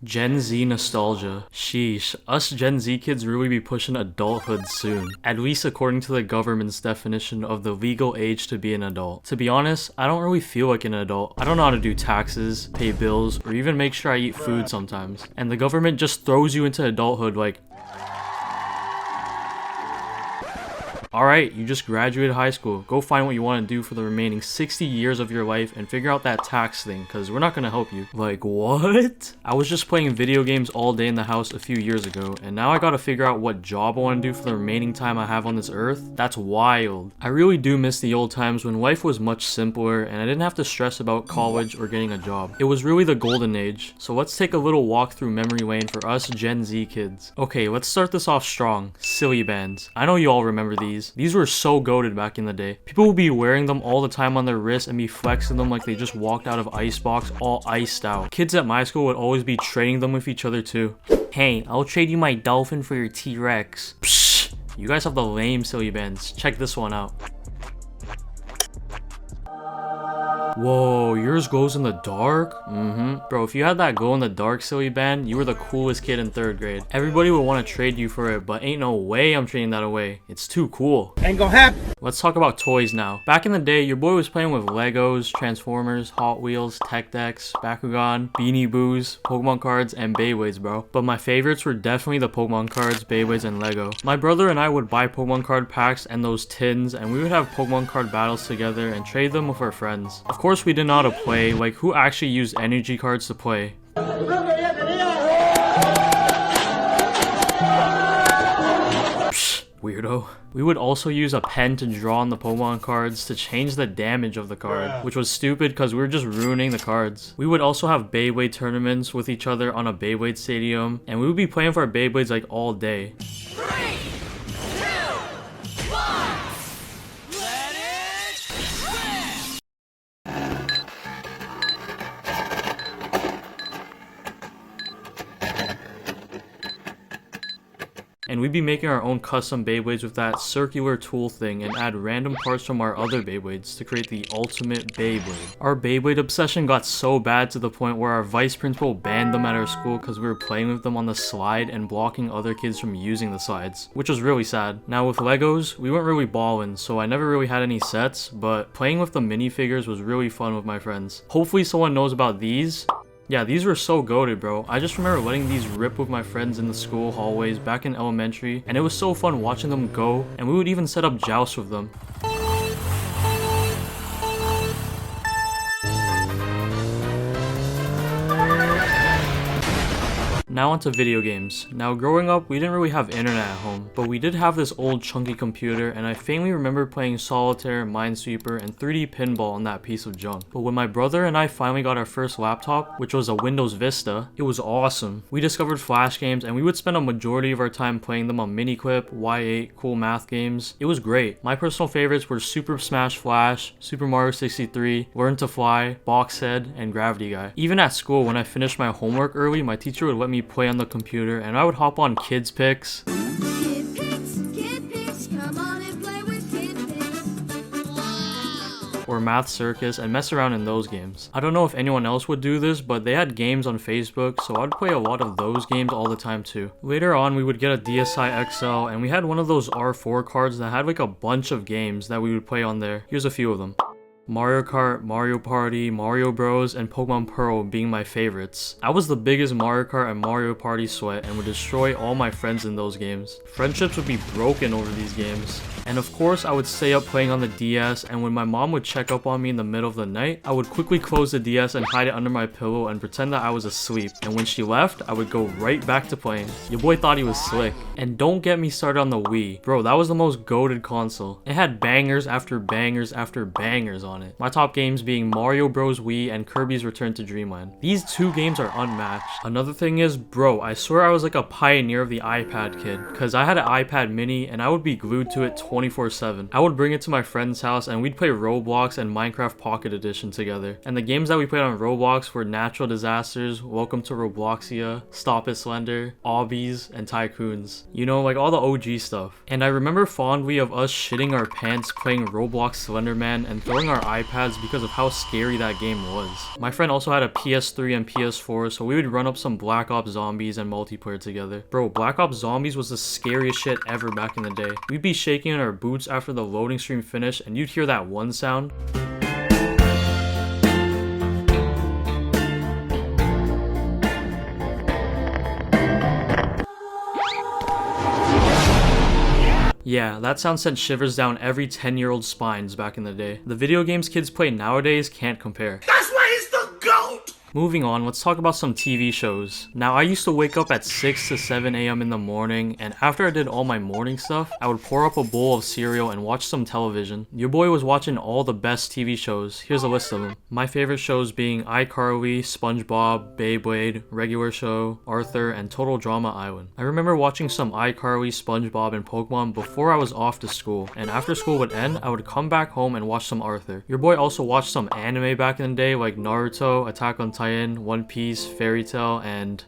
Gen Z nostalgia. Sheesh, us Gen Z kids really be pushing adulthood soon. At least according to the government's definition of the legal age to be an adult. To be honest, I don't really feel like an adult. I don't know how to do taxes, pay bills, or even make sure I eat food sometimes. And the government just throws you into adulthood like, alright, you just graduated high school. Go find what you want to do for the remaining 60 years of your life and figure out that tax thing, because we're not going to help you. Like, what? I was just playing video games all day in the house a few years ago, and now I gotta figure out what job I want to do for the remaining time I have on this earth? That's wild. I really do miss the old times when life was much simpler and I didn't have to stress about college or getting a job. It was really the golden age. So let's take a little walk through memory lane for us Gen Z kids. Okay, let's start this off strong. Silly bands. I know you all remember these. These were so goated back in the day. People would be wearing them all the time on their wrists and be flexing them like they just walked out of Icebox all iced out. Kids at my school would always be trading them with each other too. Hey, I'll trade you my dolphin for your T-Rex. Psh, you guys have the lame silly bands. Check this one out. Whoa, yours glows in the dark? Bro, if you had that glow in the dark silly band, you were the coolest kid in 3rd grade. Everybody would want to trade you for it, but ain't no way I'm trading that away. It's too cool. Ain't gonna happen. Let's talk about toys now. Back in the day, your boy was playing with Legos, Transformers, Hot Wheels, Tech Decks, Bakugan, Beanie Boos, Pokemon cards, and Beyblades, bro. But my favorites were definitely the Pokemon cards, Beyblades, and Lego. My brother and I would buy Pokemon card packs and those tins, and we would have Pokemon card battles together and trade them with our friends. Of course, we didn't know how to play. Like, who actually used energy cards to play? Psh, weirdo. We would also use a pen to draw on the Pokemon cards to change the damage of the card, which was stupid because we were just ruining the cards. We would also have Beyblade tournaments with each other on a Beyblade stadium, and we would be playing for our Beyblades like all day. And we'd be making our own custom Beyblades with that circular tool thing and add random parts from our other Beyblades to create the ultimate Beyblade. Our Beyblade obsession got so bad to the point where our vice principal banned them at our school because we were playing with them on the slide and blocking other kids from using the slides, which was really sad. Now with Legos, we weren't really balling, so I never really had any sets, but playing with the minifigures was really fun with my friends. Hopefully someone knows about these. Yeah, these were so goated, bro. I just remember letting these rip with my friends in the school hallways back in elementary, and it was so fun watching them go, and we would even set up jousts with them. Now onto video games. Now growing up, we didn't really have internet at home, but we did have this old chunky computer, and I faintly remember playing Solitaire, Minesweeper, and 3D Pinball on that piece of junk. But when my brother and I finally got our first laptop, which was a Windows Vista, it was awesome. We discovered Flash games, and we would spend a majority of our time playing them on Miniclip, Y8, cool math games. It was great. My personal favorites were Super Smash Flash, Super Mario 63, Learn to Fly, Boxhead, and Gravity Guy. Even at school, when I finished my homework early, my teacher would let me play on the computer, and I would hop on Kids Picks. Kid Picks, come on and play with Kid Picks. Wow. Or Math Circus and mess around in those games. I don't know if anyone else would do this, but they had games on Facebook, so I'd play a lot of those games all the time too. Later on, we would get a DSi XL, and we had one of those R4 cards that had like a bunch of games that we would play on there. Here's a few of them. Mario Kart, Mario Party, Mario Bros, and Pokemon Pearl being my favorites. I was the biggest Mario Kart and Mario Party sweat and would destroy all my friends in those games. Friendships would be broken over these games. And of course, I would stay up playing on the DS, and when my mom would check up on me in the middle of the night, I would quickly close the DS and hide it under my pillow and pretend that I was asleep. And when she left, I would go right back to playing. Your boy thought he was slick. And don't get me started on the Wii. Bro, that was the most goated console. It had bangers after bangers after bangers on it. My top games being Mario Bros. Wii and Kirby's Return to Dreamland. These two games are unmatched. Another thing is, bro, I swear I was like a pioneer of the iPad kid, because I had an iPad mini and I would be glued to it 24/7. I would bring it to my friend's house and we'd play Roblox and Minecraft Pocket Edition together. And the games that we played on Roblox were Natural Disasters, Welcome to Robloxia, Stop It Slender, Obbies, and Tycoons. You know, like all the OG stuff. And I remember fondly of us shitting our pants playing Roblox Slenderman and throwing our iPads because of how scary that game was. My friend also had a PS3 and PS4, so we would run up some Black Ops Zombies and multiplayer together. Bro, Black Ops Zombies was the scariest shit ever back in the day. We'd be shaking in our boots after the loading screen finished, and you'd hear that one sound. Yeah, that sound sent shivers down every 10-year-old's spines back in the day. The video games kids play nowadays can't compare. That's why he's the GOAT! Moving on, let's talk about some TV shows. Now, I used to wake up at 6 to 7 a.m. in the morning, and after I did all my morning stuff, I would pour up a bowl of cereal and watch some television. Your boy was watching all the best TV shows. Here's a list of them. My favorite shows being iCarly, SpongeBob, Beyblade, Regular Show, Arthur, and Total Drama Island. I remember watching some iCarly, SpongeBob, and Pokemon before I was off to school, and after school would end, I would come back home and watch some Arthur. Your boy also watched some anime back in the day like Naruto, Attack on Titan, One Piece, Fairy Tail, and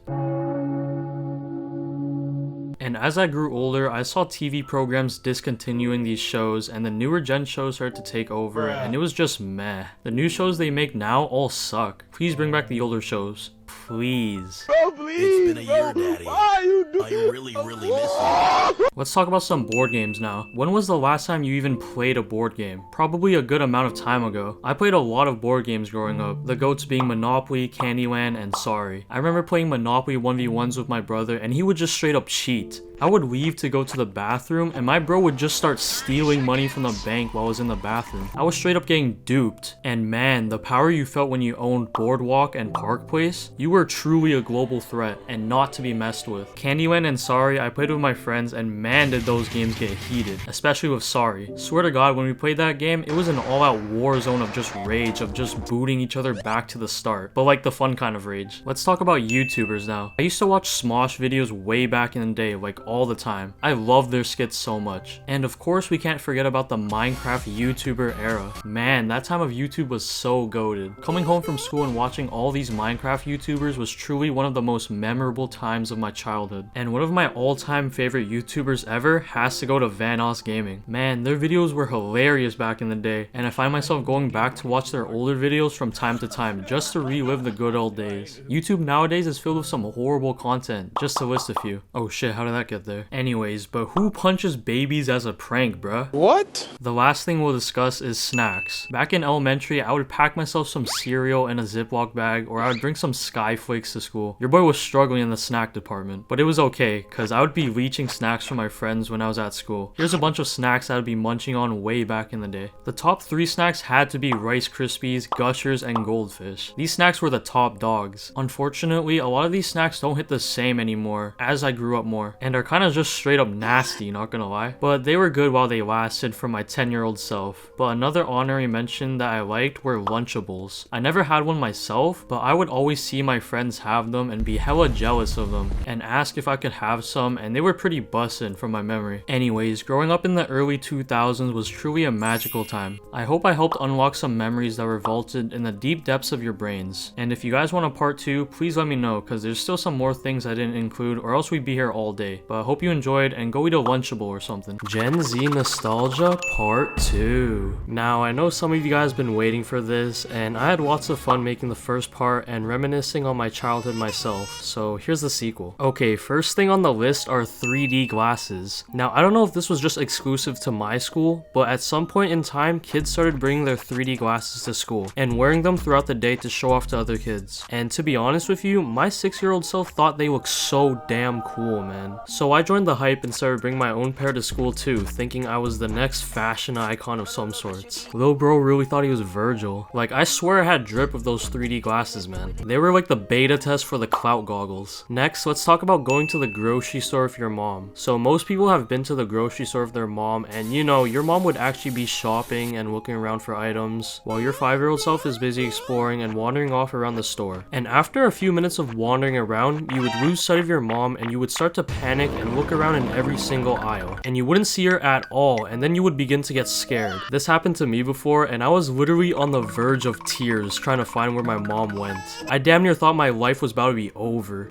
as I grew older, I saw TV programs discontinuing these shows, and the newer gen shows started to take over, and it was just meh. The new shows they make now all suck. Please bring back the older shows. Please. Bro, please, It's been a year, bro. Daddy. Why are you doing I really miss you. Let's talk about some board games now. When was the last time you even played a board game? Probably a good amount of time ago. I played a lot of board games growing up, the goats being Monopoly, Candyland, and Sorry. I remember playing Monopoly 1v1s with my brother, and he would just straight up cheat. I would leave to go to the bathroom, and my bro would just start stealing money from the bank while I was in the bathroom. I was straight up getting duped. And man, the power you felt when you owned Boardwalk and Park Place, you were truly a global threat and not to be messed with. Candyland and Sorry, I played with my friends, and man did those games get heated, especially with Sorry. Swear to God, when we played that game, it was an all-out war zone of just rage, of just booting each other back to the start, but like the fun kind of rage. Let's talk about YouTubers now. I used to watch Smosh videos way back in the day, like all the time. I love their skits so much. And of course, we can't forget about the Minecraft YouTuber era. Man, that time of YouTube was so goated. Coming home from school and watching all these Minecraft YouTubers was truly one of the most memorable times of my childhood. And one of my all-time favorite YouTubers ever has to go to Vanoss Gaming. Man, their videos were hilarious back in the day, and I find myself going back to watch their older videos from time to time just to relive the good old days. YouTube nowadays is filled with some horrible content, just to list a few. Oh shit, how did that get there? Anyways, but who punches babies as a prank, bruh? What? The last thing we'll discuss is snacks. Back in elementary, I would pack myself some cereal in a Ziploc bag, or I would bring some Sky Flakes to school. Your boy was struggling in the snack department, but it was okay, cause I would be leeching snacks from my friends when I was at school. Here's a bunch of snacks I would be munching on way back in the day. The top 3 snacks had to be Rice Krispies, Gushers, and Goldfish. These snacks were the top dogs. Unfortunately, a lot of these snacks don't hit the same anymore as I grew up more, and are kind of just straight up nasty, not gonna lie. But they were good while they lasted for my 10-year-old self. But another honorary mention that I liked were Lunchables. I never had one myself, but I would always see my friends have them and be hella jealous of them and ask if I could have some, and they were pretty bussin' from my memory. Anyways, growing up in the early 2000s was truly a magical time. I hope I helped unlock some memories that were vaulted in the deep depths of your brains. And if you guys want a part 2, please let me know, cause there's still some more things I didn't include, or else we'd be here all day. But I hope you enjoyed, and go eat a Lunchable or something. Gen Z Nostalgia Part 2. Now, I know some of you guys been waiting for this, and I had lots of fun making the first part and reminiscing on my childhood myself, so here's the sequel. Okay, first thing on the list are 3D glasses. Now, I don't know if this was just exclusive to my school, but at some point in time, kids started bringing their 3D glasses to school and wearing them throughout the day to show off to other kids. And to be honest with you, my 6-year-old self thought they looked so damn cool, man. So I joined the hype and started bringing my own pair to school too, thinking I was the next fashion icon of some sorts. Lil bro really thought he was Virgil. Like, I swear I had drip of those 3D glasses, man. They were like the beta test for the clout goggles. Next, let's talk about going to the grocery store with your mom. So most people have been to the grocery store with their mom, and you know, your mom would actually be shopping and looking around for items, while your 5-year-old self is busy exploring and wandering off around the store. And after a few minutes of wandering around, you would lose sight of your mom and you would start to panic and look around in every single aisle. And you wouldn't see her at all, and then you would begin to get scared. This happened to me before, and I was literally on the verge of tears trying to find where my mom went. I damn near thought my life was about to be over.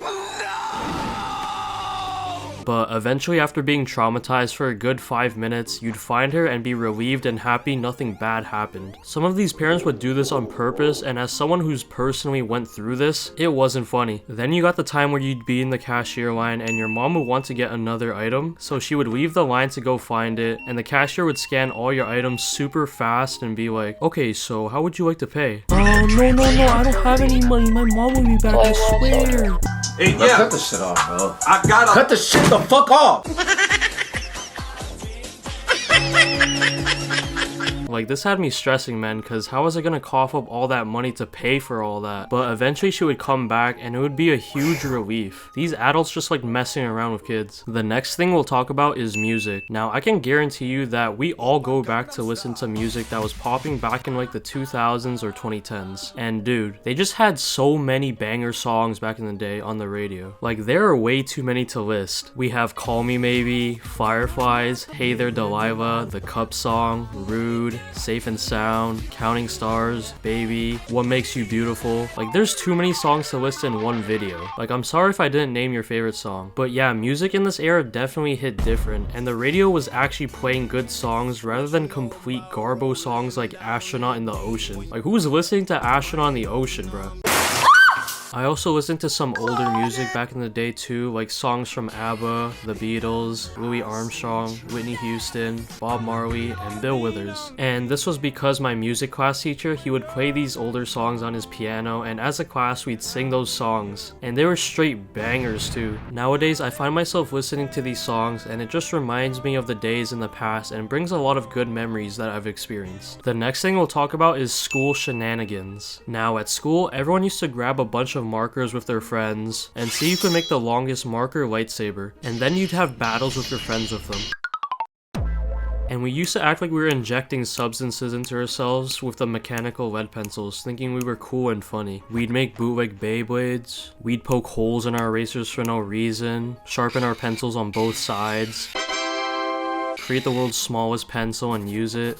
But eventually, after being traumatized for a good 5 minutes, you'd find her and be relieved and happy nothing bad happened. Some of these parents would do this on purpose, and as someone who's personally went through this, it wasn't funny. Then you got the time where you'd be in the cashier line and your mom would want to get another item, so she would leave the line to go find it, and the cashier would scan all your items super fast and be like, okay, so how would you like to pay? Oh, no, I don't have any money. My mom will be back, I swear. Hey, Bro, cut the shit off, bro. I gotta Cut the shit the fuck off! Like, this had me stressing, man, because how was I gonna cough up all that money to pay for all that? But eventually she would come back and it would be a huge relief. These adults just like messing around with kids. The next thing we'll talk about is music. Now, I can guarantee you that we all go back to listen to music that was popping back in like the 2000s or 2010s. And dude, they just had so many banger songs back in the day on the radio. Like, there are way too many to list. We have Call Me Maybe, Fireflies, Hey There Delilah, The Cup Song, Rude, Safe and Sound, Counting Stars, Baby, What Makes You Beautiful. Like, there's too many songs to list in one video. Like, I'm sorry if I didn't name your favorite song. But yeah, music in this era definitely hit different, and the radio was actually playing good songs rather than complete garbo songs like Astronaut in the Ocean. Like, who's listening to Astronaut in the Ocean, bro? I also listened to some older music back in the day too, like songs from ABBA, The Beatles, Louis Armstrong, Whitney Houston, Bob Marley, and Bill Withers. And this was because my music class teacher, he would play these older songs on his piano, and as a class we'd sing those songs. And they were straight bangers too. Nowadays I find myself listening to these songs and it just reminds me of the days in the past and brings a lot of good memories that I've experienced. The next thing we'll talk about is school shenanigans. Now at school, everyone used to grab a bunch of markers with their friends and see who could make the longest marker lightsaber, and then you'd have battles with your friends with them. And we used to act like we were injecting substances into ourselves with the mechanical lead pencils, thinking we were cool and funny. We'd make bootleg Beyblades, we'd poke holes in our erasers for no reason, sharpen our pencils on both sides, create the world's smallest pencil and use it,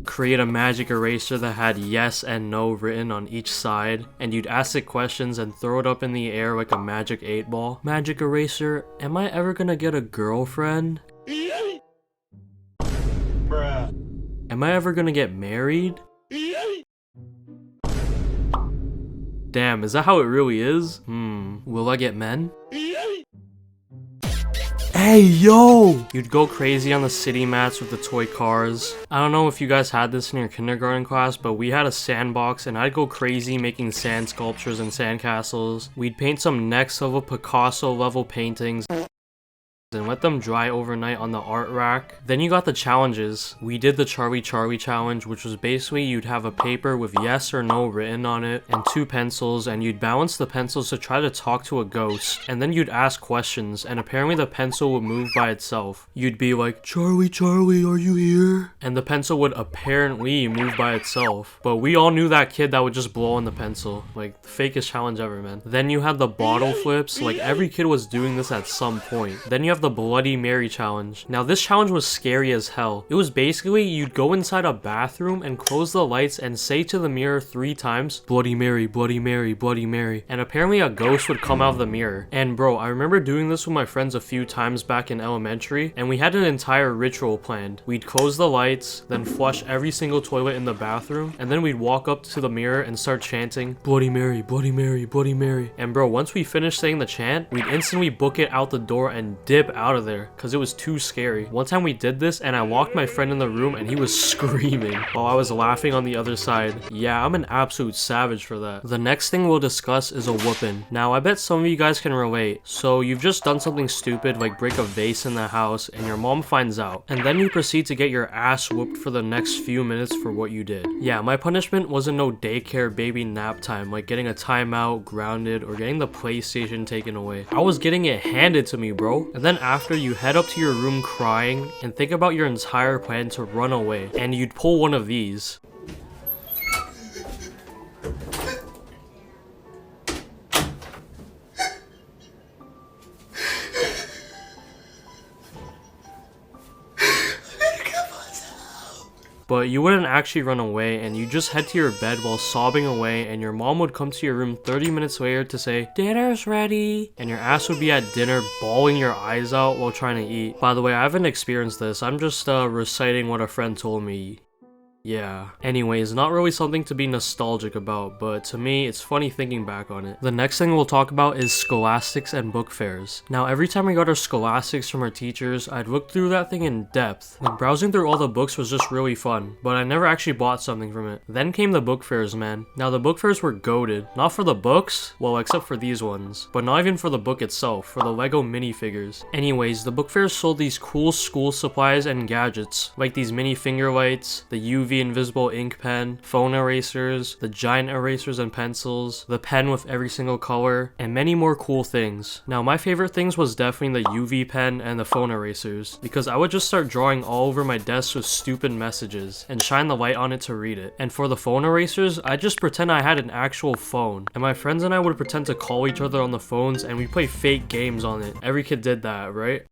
create a magic eraser that had yes and no written on each side, and you'd ask it questions and throw it up in the air like a magic 8-ball. Magic eraser, am I ever gonna get a girlfriend? Am I ever gonna get married? Damn, is that how it really is? Will I get men? Hey, yo! You'd go crazy on the city mats with the toy cars. I don't know if you guys had this in your kindergarten class, but we had a sandbox and I'd go crazy making sand sculptures and sandcastles. We'd paint some next level Picasso level paintings and let them dry overnight on the art rack. Then you got the challenges. We did the Charlie challenge, which was basically you'd have a paper with yes or no written on it and 2 pencils, and you'd balance the pencils to try to talk to a ghost, and then you'd ask questions, and apparently the pencil would move by itself. You'd be like, Charlie, are you here? And the pencil would apparently move by itself, but we all knew that kid that would just blow on the pencil. Like, the fakest challenge ever, man. Then you had the bottle flips. Like, every kid was doing this at some point. Then you have the Bloody Mary challenge. Now, this challenge was scary as hell. It was basically you'd go inside a bathroom and close the lights and say to the mirror 3 times, Bloody Mary, Bloody Mary, Bloody Mary. And apparently a ghost would come out of the mirror. And bro, I remember doing this with my friends a few times back in elementary, and we had an entire ritual planned. We'd close the lights, then flush every single toilet in the bathroom, and then we'd walk up to the mirror and start chanting, Bloody Mary, Bloody Mary, Bloody Mary. And bro, once we finished saying the chant, we'd instantly book it out the door and dip out of there because it was too scary. One time we did this and I locked my friend in the room and he was screaming while I was laughing on the other side. Yeah, I'm an absolute savage for that. The next thing we'll discuss is a whooping. Now, I bet some of you guys can relate. So you've just done something stupid like break a vase in the house and your mom finds out, and then you proceed to get your ass whooped for the next few minutes for what you did. Yeah, my punishment wasn't no daycare baby nap time like getting a timeout, grounded, or getting the PlayStation taken away. I was getting it handed to me, bro. And then after, you head up to your room crying and think about your entire plan to run away, and you'd pull one of these. but you wouldn't actually run away and you just head to your bed while sobbing away, and your mom would come to your room 30 minutes later to say, "Dinner's ready," and your ass would be at dinner bawling your eyes out while trying to eat. By the way, I haven't experienced this. I'm just reciting what a friend told me. Yeah. Anyways, not really something to be nostalgic about, but to me, it's funny thinking back on it. The next thing we'll talk about is scholastics and book fairs. Now, every time we got our scholastics from our teachers, I'd look through that thing in depth. Like, browsing through all the books was just really fun, but I never actually bought something from it. Then came the book fairs, man. Now, the book fairs were goated. Not for the books, well, except for these ones, but not even for the book itself, for the Lego minifigures. Anyways, the book fairs sold these cool school supplies and gadgets, like these mini finger lights, the UV invisible ink pen, phone erasers, the giant erasers and pencils, the pen with every single color, and many more cool things. Now, my favorite things was definitely the UV pen and the phone erasers, because I would just start drawing all over my desk with stupid messages and shine the light on it to read it. And for the phone erasers, I'd just pretend I had an actual phone, and my friends and I would pretend to call each other on the phones and we'd play fake games on it. Every kid did that, right?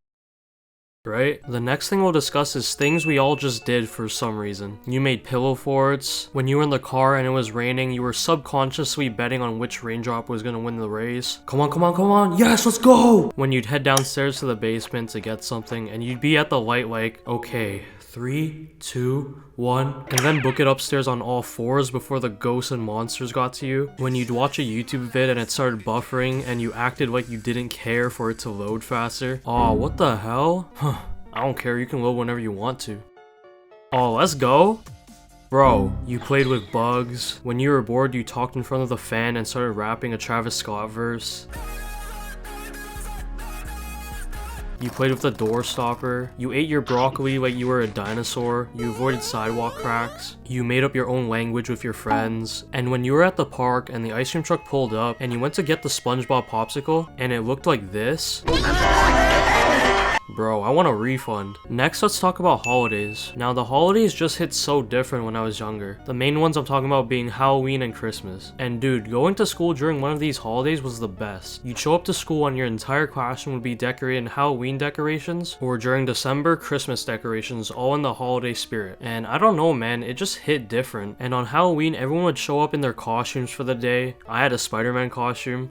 The next thing we'll discuss is things we all just did for some reason. You made pillow forts. When you were in the car and it was raining, you were subconsciously betting on which raindrop was gonna win the race. Come on, come on, come on. Yes, let's go! When you'd head downstairs to the basement to get something and you'd be at the light like, okay, 3, 2, 1, and then book it upstairs on all fours before the ghosts and monsters got to you. When you'd watch a YouTube vid and it started buffering and you acted like you didn't care for it to load faster. Aw, what the hell? Huh, I don't care, you can load whenever you want to. Oh, let's go! Bro, you played with bugs. When you were bored, you talked in front of the fan and started rapping a Travis Scott verse. You played with the door stopper. You ate your broccoli like you were a dinosaur. You avoided sidewalk cracks. You made up your own language with your friends. And when you were at the park and the ice cream truck pulled up and you went to get the SpongeBob popsicle and it looked like this. Bro, I want a refund. Next, let's talk about holidays. Now, the holidays just hit so different when I was younger. The main ones I'm talking about being Halloween and Christmas. And dude, going to school during one of these holidays was the best. You'd show up to school and your entire classroom would be decorated in Halloween decorations, or during December, Christmas decorations, all in the holiday spirit. And I don't know, man, it just hit different. And on Halloween, everyone would show up in their costumes for the day. I had a Spider-Man costume.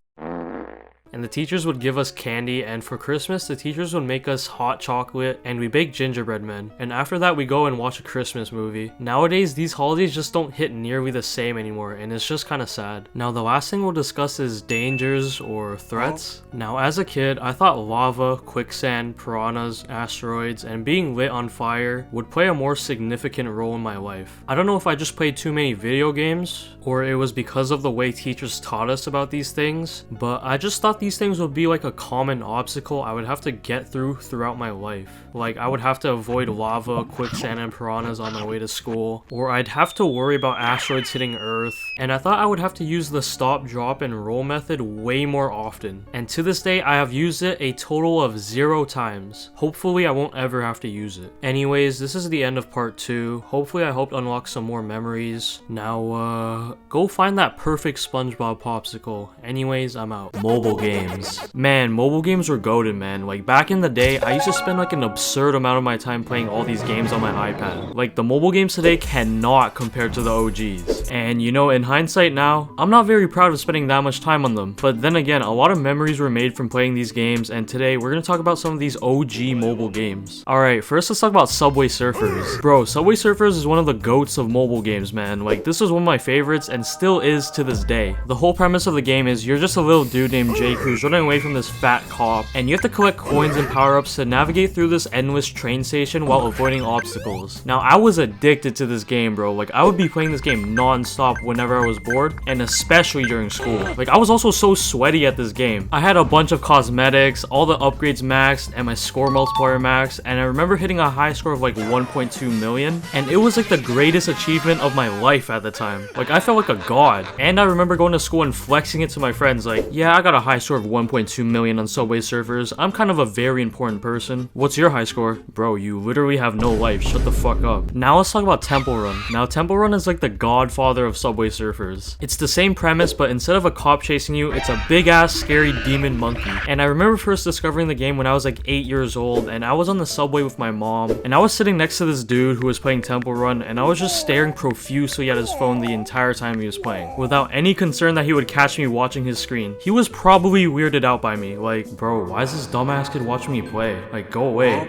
And the teachers would give us candy, and for Christmas, the teachers would make us hot chocolate, and we bake gingerbread men. And after that, we go and watch a Christmas movie. Nowadays, these holidays just don't hit nearly the same anymore, and it's just kinda sad. Now, the last thing we'll discuss is dangers or threats. Now, as a kid, I thought lava, quicksand, piranhas, asteroids, and being lit on fire would play a more significant role in my life. I don't know if I just played too many video games, or it was because of the way teachers taught us about these things, but I just thought these things would be like a common obstacle I would have to get throughout my life. Like, I would have to avoid lava, quicksand, and piranhas on my way to school, or I'd have to worry about asteroids hitting Earth, and I thought I would have to use the stop, drop, and roll method way more often. And to this day, I have used it a total of 0 times. Hopefully, I won't ever have to use it. Anyways, this is the end of part 2. Hopefully, I hope to unlock some more memories. Now, go find that perfect SpongeBob popsicle. Anyways, I'm out. Mobile games. Man, mobile games were goated, man. Like, back in the day, I used to spend like an absurd amount of my time playing all these games on my iPad. Like, the mobile games today cannot compare to the OGs. And you know, in hindsight now, I'm not very proud of spending that much time on them. But then again, a lot of memories were made from playing these games, and today we're gonna talk about some of these OG mobile games. Alright, first let's talk about Subway Surfers. Bro, Subway Surfers is one of the goats of mobile games, man. Like, this was one of my favorites and still is to this day. The whole premise of the game is you're just a little dude named Jake who's running away from this fat cop, and you have to collect coins and power-ups to navigate through this endless train station while avoiding obstacles. Now, I was addicted to this game, bro. Like, I would be playing this game non-stop whenever I was bored, and especially during school. Like, I was also so sweaty at this game. I had a bunch of cosmetics, all the upgrades maxed, and my score multiplier maxed, and I remember hitting a high score of like 1.2 million, and it was like the greatest achievement of my life at the time. Like, I felt like a god. And I remember going to school and flexing it to my friends, like, yeah, I got a high score score of 1.2 million on Subway Surfers. I'm kind of a very important person. What's your high score? Bro, you literally have no life. Shut the fuck up. Now let's talk about Temple Run. Now Temple Run is like the godfather of Subway Surfers. It's the same premise, but instead of a cop chasing you, it's a big ass scary demon monkey. And I remember first discovering the game when I was like 8 years old, and I was on the subway with my mom, and I was sitting next to this dude who was playing Temple Run, and I was just staring profusely at his phone the entire time he was playing, without any concern that he would catch me watching his screen. He was probably weirded out by me, like, bro, why is this dumbass kid watching me play? Like, go away.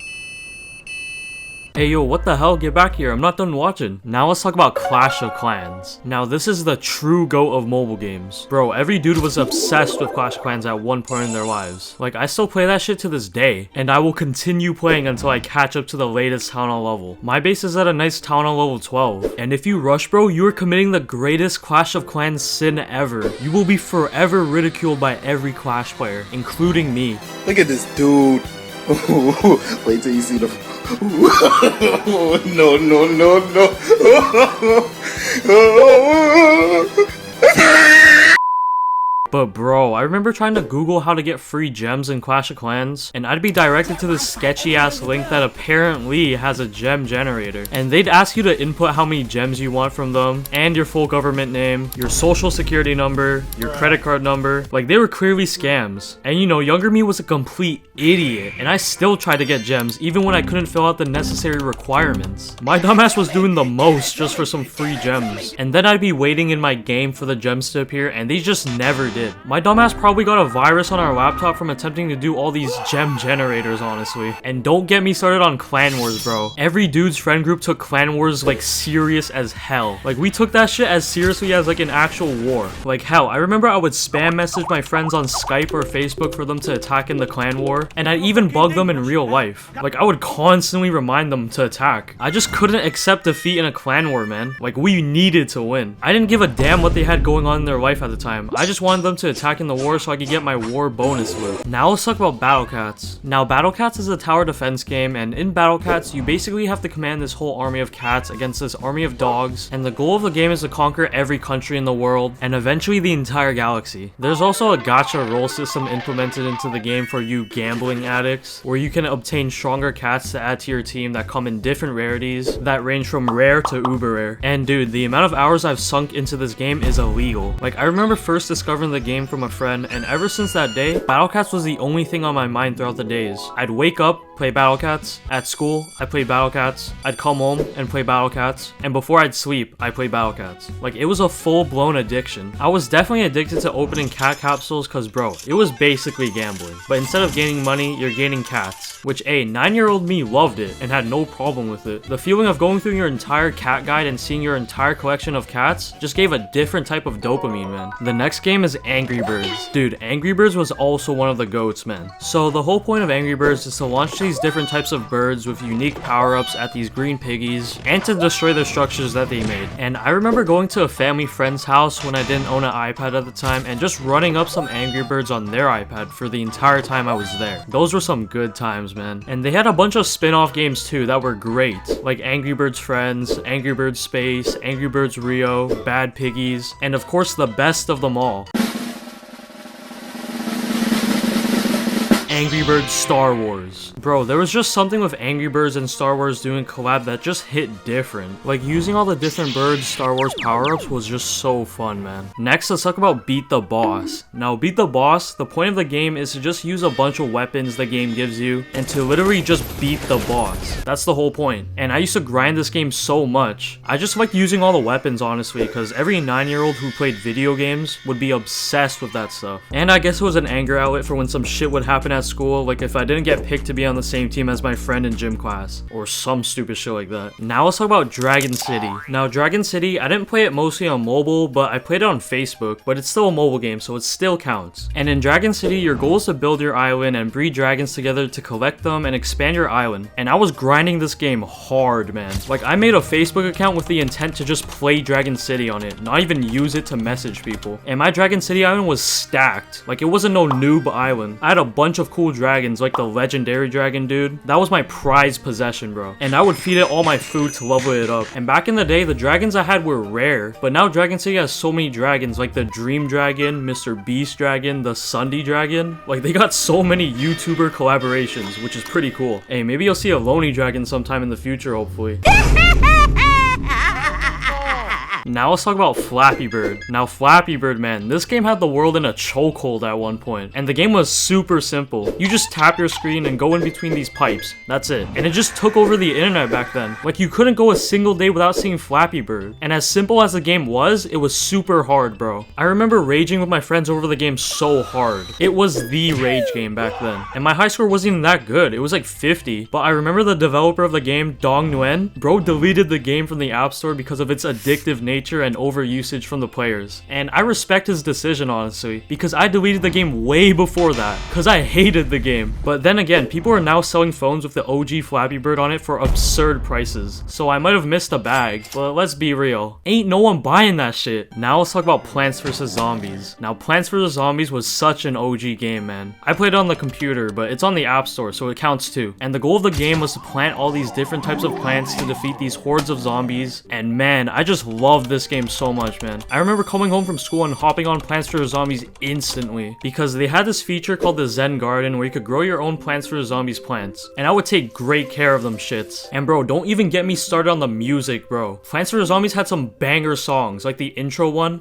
Hey yo, what the hell? Get back here, I'm not done watching. Now let's talk about Clash of Clans. Now this is the true GOAT of mobile games. Bro, every dude was obsessed with Clash of Clans at one point in their lives. Like, I still play that shit to this day, and I will continue playing until I catch up to the latest town hall level. My base is at a nice town hall level 12, and if you rush, bro, you are committing the greatest Clash of Clans sin ever. You will be forever ridiculed by every Clash player, including me. Look at this dude. Wait till you see the. No, no, no, no. But bro, I remember trying to Google how to get free gems in Clash of Clans, and I'd be directed to this sketchy ass link that apparently has a gem generator. And they'd ask you to input how many gems you want from them, and your full government name, your social security number, your credit card number. Like, they were clearly scams. And you know, younger me was a complete idiot, and I still tried to get gems even when I couldn't fill out the necessary requirements. My dumbass was doing the most just for some free gems. And then I'd be waiting in my game for the gems to appear, and they just never did. My dumbass probably got a virus on our laptop from attempting to do all these gem generators, honestly. And don't get me started on Clan Wars, bro. Every dude's friend group took Clan Wars like serious as hell. Like, we took that shit as seriously as like an actual war. Like, hell, I remember I would spam message my friends on Skype or Facebook for them to attack in the clan war, and I'd even bug them in real life. Like, I would constantly remind them to attack. I just couldn't accept defeat in a clan war, man. Like, we needed to win. I didn't give a damn what they had going on in their life at the time. I just wanted them to attack in the war so I could get my war bonus loot. Now let's talk about Battle Cats. Now Battle Cats is a tower defense game, and in Battle Cats you basically have to command this whole army of cats against this army of dogs, and the goal of the game is to conquer every country in the world and eventually the entire galaxy. There's also a gacha roll system implemented into the game for you gambling addicts, where you can obtain stronger cats to add to your team that come in different rarities that range from rare to uber rare. And dude, the amount of hours I've sunk into this game is illegal. Like, I remember first discovering the game from a friend, and ever since that day, Battle Cats was the only thing on my mind throughout the days. I'd wake up, play Battle Cats. At school, I played Battle Cats. I'd come home and play Battle Cats. And before I'd sleep, I played Battle Cats. Like, it was a full-blown addiction. I was definitely addicted to opening cat capsules because, bro, it was basically gambling. But instead of gaining money, you're gaining cats. Which, a 9-year-old me loved it and had no problem with it. The feeling of going through your entire cat guide and seeing your entire collection of cats just gave a different type of dopamine, man. The next game is Angry Birds. Dude, Angry Birds was also one of the GOATs, man. So the whole point of Angry Birds is to launch these different types of birds with unique power-ups at these green piggies and to destroy the structures that they made. And I remember going to a family friend's house when I didn't own an iPad at the time and just running up some Angry Birds on their iPad for the entire time I was there. Those were some good times, man. And they had a bunch of spin-off games too that were great, like Angry Birds Friends, Angry Birds Space, Angry Birds Rio, Bad Piggies, and of course the best of them all, Angry Birds Star Wars. Bro, there was just something with Angry Birds and Star Wars doing collab that just hit different. Like, using all the different birds Star Wars power-ups was just so fun, man. Next, let's talk about Beat the Boss. Now, Beat the Boss, the point of the game is to just use a bunch of weapons the game gives you and to literally just beat the boss. That's the whole point. And I used to grind this game so much. I just liked using all the weapons, honestly, because every 9-year-old who played video games would be obsessed with that stuff. And I guess it was an anger outlet for when some shit would happen at school, like if I didn't get picked to be on the same team as my friend in gym class, or some stupid shit like that. Now let's talk about Dragon City. Now Dragon City, I didn't play it mostly on mobile, but I played it on Facebook, but it's still a mobile game, so it still counts. And in Dragon City, your goal is to build your island and breed dragons together to collect them and expand your island. And I was grinding this game hard, man. Like, I made a Facebook account with the intent to just play Dragon City on it, not even use it to message people. And my Dragon City island was stacked. Like, it wasn't no noob island. I had a bunch of cool dragons like the legendary dragon, dude. That was my prized possession, bro. And I would feed it all my food to level it up. And back in the day, the dragons I had were rare. But now Dragon City has so many dragons like the Dream Dragon, Mr. Beast Dragon, the Sunday Dragon. Like they got so many YouTuber collaborations, which is pretty cool. Hey, maybe you'll see a LoneE Dragon sometime in the future, hopefully. Now let's talk about Flappy Bird. Now Flappy Bird, man, this game had the world in a chokehold at one point, and the game was super simple. You just tap your screen and go in between these pipes. That's it. And it just took over the internet back then. Like you couldn't go a single day without seeing Flappy Bird. And as simple as the game was, it was super hard, bro. I remember raging with my friends over the game so hard. It was the rage game back then. And my high score wasn't even that good. It was like 50. But I remember the developer of the game, Dong Nguyen, bro, deleted the game from the App Store because of its addictive nature and overusage from the players. And I respect his decision, honestly, because I deleted the game way before that, because I hated the game. But then again, people are now selling phones with the OG Flappy Bird on it for absurd prices, so I might have missed a bag, but let's be real, ain't no one buying that shit. Now let's talk about Plants vs. Zombies. Now Plants vs. Zombies was such an OG game, man. I played it on the computer, but it's on the App Store, so it counts too. And the goal of the game was to plant all these different types of plants to defeat these hordes of zombies, and man, I just love this game so much, man. I remember coming home from school and hopping on Plants vs. Zombies instantly because they had this feature called the Zen Garden where you could grow your own Plants vs. Zombies plants, and I would take great care of them shits. And bro, don't even get me started on the music, bro. Plants vs. Zombies had some banger songs like the intro one.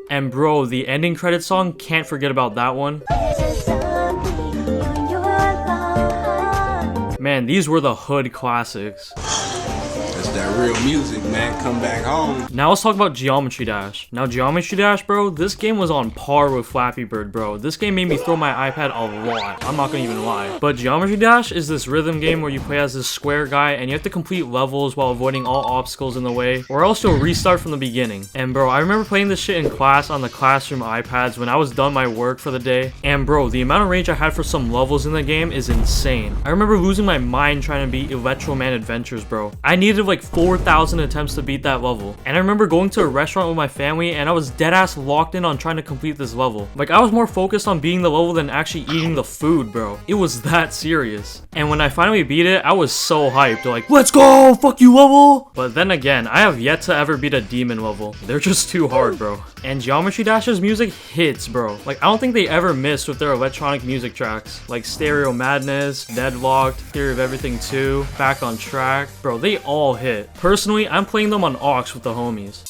And bro, the ending credit song, can't forget about that one. Man, these were the hood classics. That's that real music, man. Come back home. Now let's talk about Geometry Dash. Now Geometry Dash, bro, this game was on par with Flappy Bird, bro. This game made me throw my iPad a lot. I'm not gonna even lie. But Geometry Dash is this rhythm game where you play as this square guy and you have to complete levels while avoiding all obstacles in the way, or else you'll restart from the beginning. And bro, I remember playing this shit in class on the classroom iPads when I was done my work for the day. And bro, the amount of rage I had for some levels in the game is insane. I remember losing my mind trying to beat Electro Man Adventures, bro. I needed like 4,000 attempts to beat that level. And I remember going to a restaurant with my family and I was deadass locked in on trying to complete this level. Like I was more focused on beating the level than actually eating the food, bro. It was that serious. And when I finally beat it, I was so hyped, like, let's go, fuck you level! But then again, I have yet to ever beat a demon level. They're just too hard, bro. And Geometry Dash's music hits, bro. Like I don't think they ever missed with their electronic music tracks. Like Stereo Madness, Deadlocked, Theory of Everything 2, Back on Track. Bro, they all hit. Personally, I'm playing them on aux with the homies.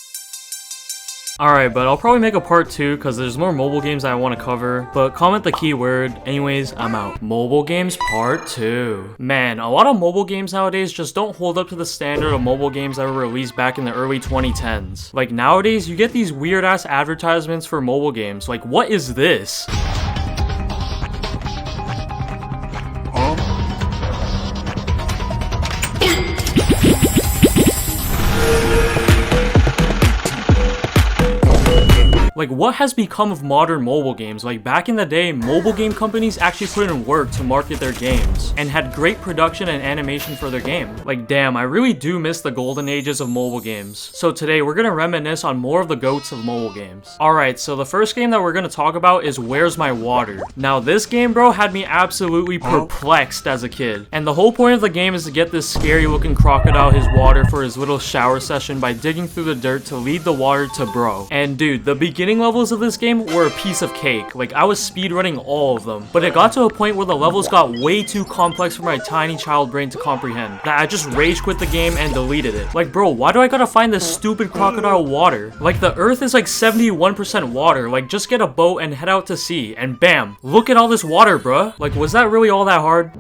Alright, but I'll probably make a part 2 because there's more mobile games I want to cover, but comment the keyword. Anyways, I'm out. Mobile games part 2. Man, a lot of mobile games nowadays just don't hold up to the standard of mobile games that were released back in the early 2010s. Like nowadays, you get these weird ass advertisements for mobile games. Like, what is this? Like, what has become of modern mobile games? Like, back in the day, mobile game companies actually put in work to market their games and had great production and animation for their game. Like, damn, I really do miss the golden ages of mobile games. So today, we're gonna reminisce on more of the goats of mobile games. Alright, so the first game that we're gonna talk about is Where's My Water? Now, this game, bro, had me absolutely perplexed as a kid. And the whole point of the game is to get this scary looking crocodile his water for his little shower session by digging through the dirt to lead the water to bro. And dude, the beginning levels of this game were a piece of cake. Like, I was speedrunning all of them, but it got to a point where the levels got way too complex for my tiny child brain to comprehend that I just rage quit the game and deleted it. Like, bro, why do I gotta find this stupid crocodile water? Like, the earth is like 71% water. Like, just get a boat and head out to sea and bam, look at all this water, bruh. Like, was that really all that hard?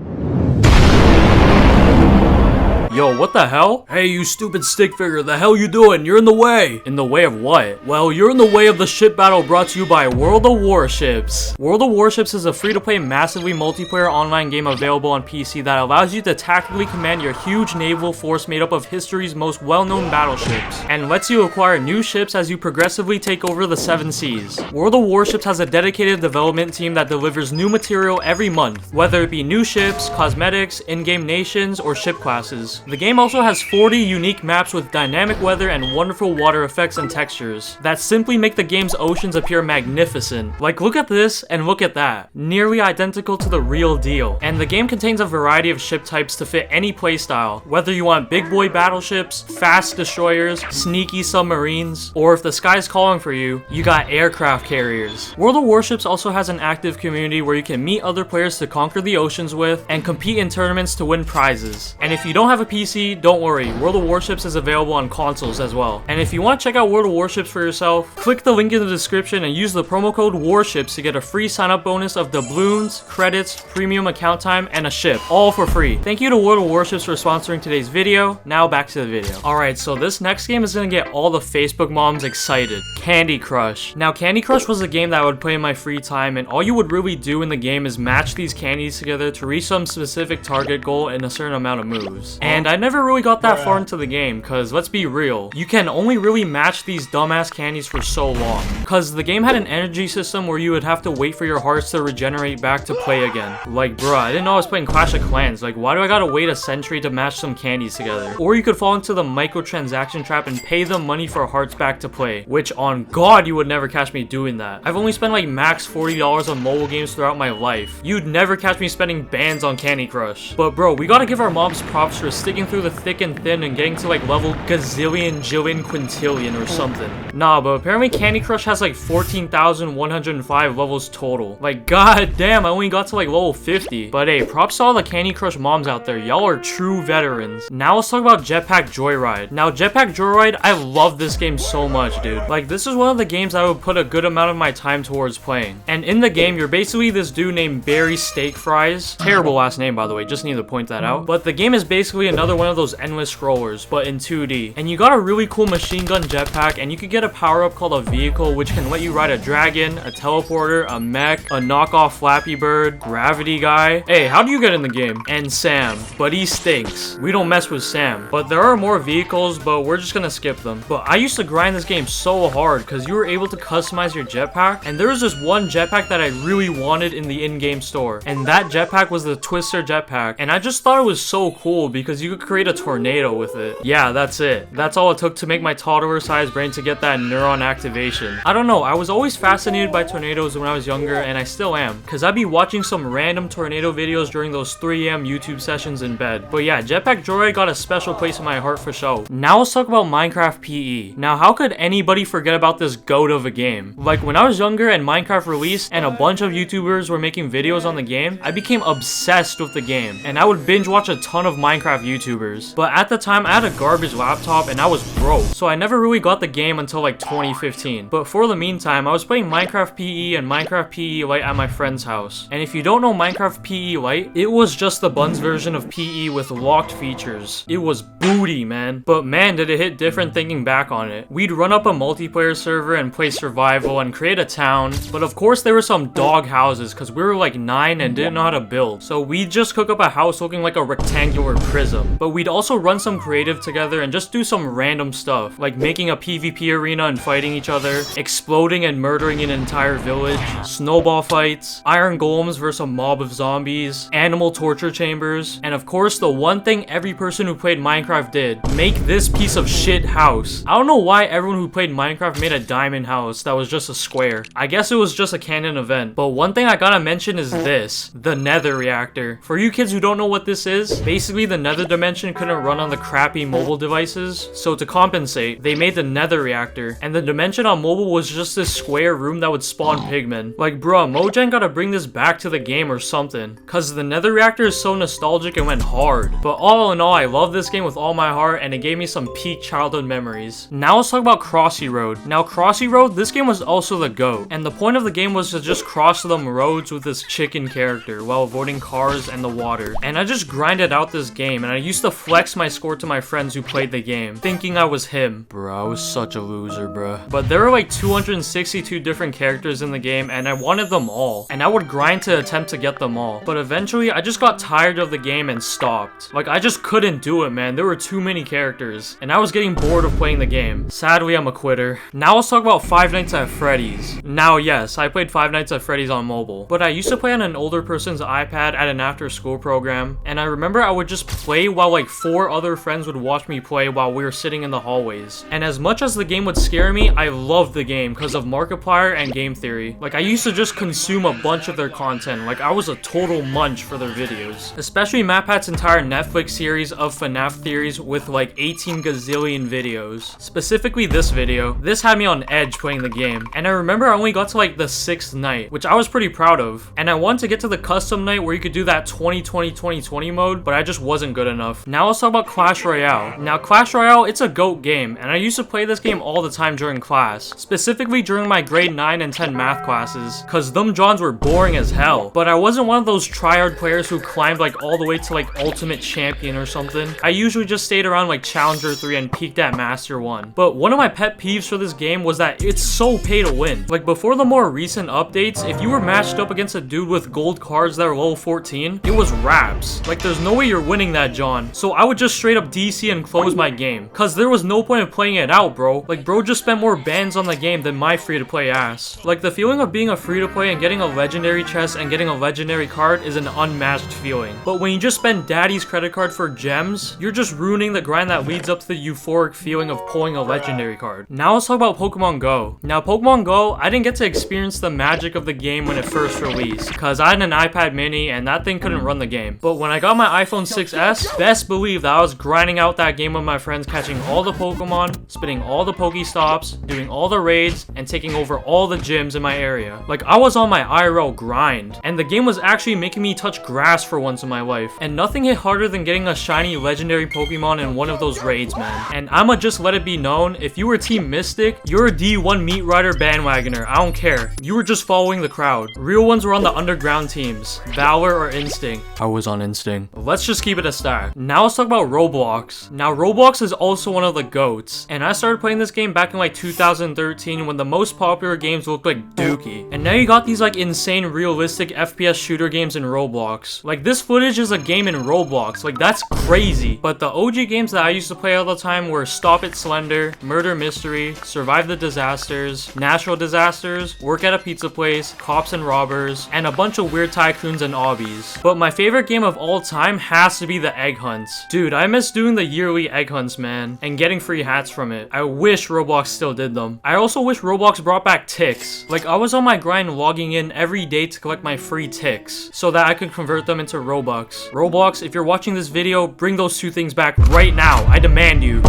Yo, what the hell? Hey, you stupid stick figure, the hell you doing? You're in the way. In the way of what? Well, you're in the way of the ship battle brought to you by World of Warships. World of Warships is a free-to-play, massively multiplayer online game available on PC that allows you to tactically command your huge naval force made up of history's most well-known battleships, and lets you acquire new ships as you progressively take over the 7 seas. World of Warships has a dedicated development team that delivers new material every month, whether it be new ships, cosmetics, in-game nations, or ship classes. The game also has 40 unique maps with dynamic weather and wonderful water effects and textures that simply make the game's oceans appear magnificent. Like, look at this and look at that. Nearly identical to the real deal. And the game contains a variety of ship types to fit any playstyle, whether you want big boy battleships, fast destroyers, sneaky submarines, or if the sky's calling for you, you got aircraft carriers. World of Warships also has an active community where you can meet other players to conquer the oceans with and compete in tournaments to win prizes. And if you don't have a PC, don't worry, World of Warships is available on consoles as well. And if you want to check out World of Warships for yourself, click the link in the description and use the promo code WARSHIPS to get a free sign-up bonus of doubloons, credits, premium account time, and a ship, all for free. Thank you to World of Warships for sponsoring today's video. Now back to the video. Alright, so this next game is gonna get all the Facebook moms excited. Candy Crush. Now, Candy Crush was a game that I would play in my free time, and all you would really do in the game is match these candies together to reach some specific target goal in a certain amount of moves. And I never really got that far into the game, cause let's be real, you can only really match these dumbass candies for so long. Cause the game had an energy system where you would have to wait for your hearts to regenerate back to play again. Like, bruh, I didn't know I was playing Clash of Clans. Like, why do I gotta wait a century to match some candies together? Or you could fall into the microtransaction trap and pay them money for hearts back to play, which on God, you would never catch me doing that. I've only spent like max $40 on mobile games throughout my life. You'd never catch me spending bands on Candy Crush. But bro, we gotta give our moms props for sticking through the thick and thin and getting to like level gazillion, jillion, quintillion or something. Nah, but apparently Candy Crush has like 14,105 levels total. Like, god damn, I only got to like level 50. But hey, props to all the Candy Crush moms out there. Y'all are true veterans. Now let's talk about Jetpack Joyride. Now, Jetpack Joyride, I love this game so much, dude. Like, this is one of the games I would put a good amount of my time towards playing. And in the game, you're basically this dude named Barry Steak Fries. Terrible last name, by the way, just need to point that out. But the game is basically another one of those endless scrollers, but in 2D. And you got a really cool machine gun jetpack, and you could get a power-up called a vehicle, which can let you ride a dragon, a teleporter, a mech, a knockoff Flappy Bird, Gravity Guy. Hey, how do you get in the game? And Sam, but he stinks. We don't mess with Sam. But there are more vehicles, but we're just gonna skip them. But I used to grind this game so hard because you were able to customize your jetpack, and there was this one jetpack that I really wanted in the in-game store, and that jetpack was the Twister jetpack, and I just thought it was so cool because you could create a tornado with it. Yeah, that's it. That's all it took to make my toddler-sized brain to get that neuron activation. I don't know, I was always fascinated by tornadoes when I was younger, and I still am, because I'd be watching some random tornado videos during those 3 AM YouTube sessions in bed. But yeah, Jetpack Joyride got a special place in my heart for show. Now let's talk about Minecraft PE. Now, how could anybody forget about this goat of a game? Like, when I was younger and Minecraft released and a bunch of YouTubers were making videos on the game, I became obsessed with the game, and I would binge watch a ton of Minecraft YouTubers. But at the time, I had a garbage laptop and I was broke, so I never really got the game until like 2015. But for the meantime, I was playing Minecraft PE and Minecraft PE Lite at my friend's house. And if you don't know Minecraft PE Lite, it was just the Buns version of PE with locked features. It was booty, man. But man, did it hit different thinking back on it. We'd run up a multiplayer server and play survival and create a town, but of course there were some dog houses because we were like 9 and didn't know how to build. So we'd just cook up a house looking like a rectangular prism. But we'd also run some creative together and just do some random stuff, like making a PvP arena and fighting each other, exploding and murdering an entire village, snowball fights, iron golems versus a mob of zombies, animal torture chambers, and of course the one thing every person who played Minecraft did, make this piece of shit house. I don't know why everyone who played Minecraft made a diamond house that was just a square. I guess it was just a canon event. But one thing I gotta mention is this, the Nether reactor. For you kids who don't know what this is, basically the Nether dimension couldn't run on the crappy mobile devices, so to compensate, they made the Nether reactor, and the dimension on mobile was just this square room that would spawn pigmen. Like, bruh, Mojang gotta bring this back to the game or something, cause the Nether reactor is so nostalgic and went hard. But all in all, I love this game with all my heart, and it gave me some peak childhood memories. Now let's talk about Crossy Road. Now Crossy Road, this game was also the GOAT, and the point of the game was to just cross them roads with this chicken character while avoiding cars and the water. And I just grinded out this game, and I used to flex my score to my friends who played the game, thinking I was him. Bro, I was such a loser, bro. But there were like 262 different characters in the game, and I wanted them all, and I would grind to attempt to get them all. But eventually, I just got tired of the game and stopped. Like, I just couldn't do it, man. There were too many characters, and I was getting bored of playing the game. Sadly, I'm a quitter. Now let's talk about Five Nights at Freddy's. Now, yes, I played Five Nights at Freddy's on mobile, but I used to play on an older person's iPad at an after-school program, and I remember I would just play while like 4 other friends would watch me play while we were sitting in the hallways. And as much as the game would scare me, I loved the game because of Markiplier and game theory. Like, I used to just consume a bunch of their content. Like, I was a total munch for their videos. Especially MatPat's entire Netflix series of FNAF theories with like 18 gazillion videos. Specifically this video. This had me on edge playing the game. And I remember I only got to like the 6th night, which I was pretty proud of. And I wanted to get to the custom night where you could do that 2020 mode, but I just wasn't good enough. Now let's talk about Clash Royale. Now Clash Royale, it's a GOAT game, and I used to play this game all the time during class. Specifically during my grade 9 and 10 math classes, cause them Johns were boring as hell. But I wasn't one of those tryhard players who climbed like all the way to like Ultimate Champion or something. I usually just stayed around like Challenger 3 and peaked at Master 1. But one of my pet peeves for this game was that it's so pay to win. Like before the more recent updates, if you were matched up against a dude with gold cards that were level 14, it was raps. Like there's no way you're winning that, John. So I would just straight up DC and close my game. Cause there was no point of playing it out, bro. Like bro just spent more bans on the game than my free to play ass. Like the feeling of being a free to play and getting a legendary chest and getting a legendary card is an unmatched feeling. But when you just spend daddy's credit card for gems, you're just ruining the grind that leads up to the euphoric feeling of pulling a legendary card. Now let's talk about Pokemon Go. Now Pokemon Go, I didn't get to experience the magic of the game when it first released, cause I had an iPad mini and that thing couldn't run the game. But when I got my iPhone 6s, best believe that I was grinding out that game with my friends, catching all the Pokemon, spinning all the Pokestops, doing all the raids, and taking over all the gyms in my area. Like I was on my IRL grind, and the game was actually making me touch grass for once in my life. And nothing hit harder than getting a shiny legendary Pokemon in one of those raids, man. And I'ma just let it be known, if you were Team Mystic, you're a D1 Meat Rider bandwagoner. I don't care. You were just following the crowd. Real ones were on the underground teams, Valor or Instinct. I was on Instinct. Let's just keep it a stack. Now let's talk about Roblox. Now Roblox is also one of the GOATs, and I started playing this game back in like 2013 when the most popular games looked like Dookie. And now you got these like insane realistic FPS shooter games in Roblox. Like this footage is a game in Roblox. Like that's crazy. But the OG games that I used to play all the time were Stop It Slender, Murder Mystery, Survive the Disasters, Natural Disasters, Work at a Pizza Place, Cops and Robbers, and a bunch of weird tycoons and obbies. But my favorite game of all time has to be the egg hunts. Dude, I miss doing the yearly egg hunts, man, and getting free hats from it. I wish Roblox still did them. I also wish Roblox brought back ticks. Like I was on my grind logging in every day to collect my free ticks so that I could convert them into Robux. Roblox, if you're watching this video, bring those 2 things back right now. I demand you.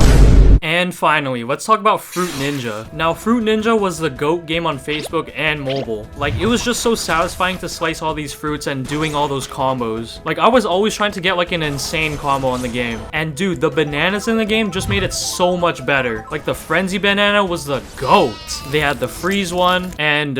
And finally, let's talk about Fruit Ninja. Now, Fruit Ninja was the GOAT game on Facebook and mobile. Like, it was just so satisfying to slice all these fruits and doing all those combos. Like, I was always trying to get like an insane combo in the game. And dude, the bananas in the game just made it so much better. Like, the Frenzy Banana was the GOAT. They had the Freeze one, and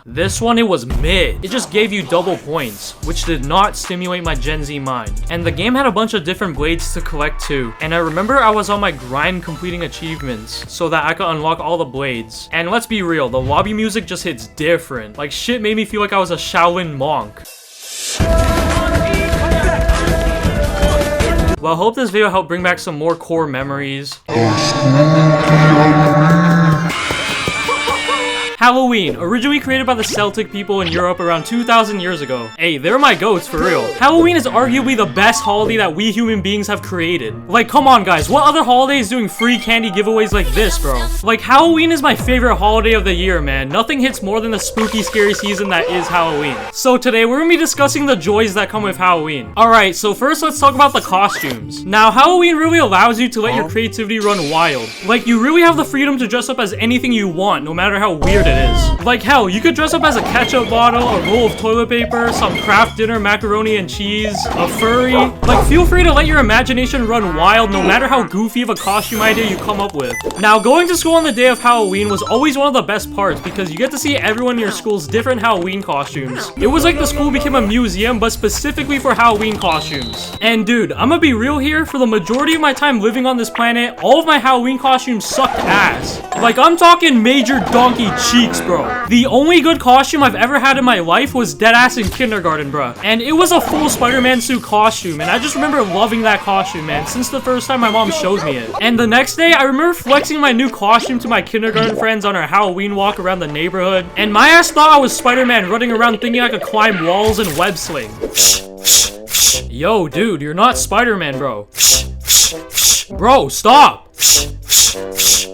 this one, it was mid. It just gave you double points, which did not stimulate my Gen Z mind. And the game had a bunch of different blades to collect too. And I remember I was on my grind completing achievements so that I could unlock all the blades. And let's be real, the lobby music just hits different. Like shit made me feel like I was a Shaolin monk. Well, I hope this video helped bring back some more core memories. Halloween, originally created by the Celtic people in Europe around 2,000 years ago. Hey, they're my goats for real. Halloween is arguably the best holiday that we human beings have created. Like, come on guys, what other holiday is doing free candy giveaways like this, bro? Like, Halloween is my favorite holiday of the year, man. Nothing hits more than the spooky, scary season that is Halloween. So today, we're gonna be discussing the joys that come with Halloween. Alright, so first let's talk about the costumes. Now, Halloween really allows you to let your creativity run wild. Like, you really have the freedom to dress up as anything you want, no matter how weird it is. Like hell, you could dress up as a ketchup bottle, a roll of toilet paper, some Kraft Dinner macaroni and cheese, a furry. Like, feel free to let your imagination run wild no matter how goofy of a costume idea you come up with. Now, going to school on the day of Halloween was always one of the best parts because you get to see everyone in your school's different Halloween costumes. It was like the school became a museum, but specifically for Halloween costumes. And dude, I'm gonna be real here, for the majority of my time living on this planet, all of my Halloween costumes sucked ass. Like, I'm talking major donkey cheeks, bro. The only good costume I've ever had in my life was deadass in kindergarten, bruh. And it was a full Spider-Man suit costume, and I just remember loving that costume, man, since the first time my mom showed me it. And the next day, I remember flexing my new costume to my kindergarten friends on our Halloween walk around the neighborhood, and my ass thought I was Spider-Man running around thinking I could climb walls and web sling. Yo, dude, you're not Spider-Man, bro. Bro, stop.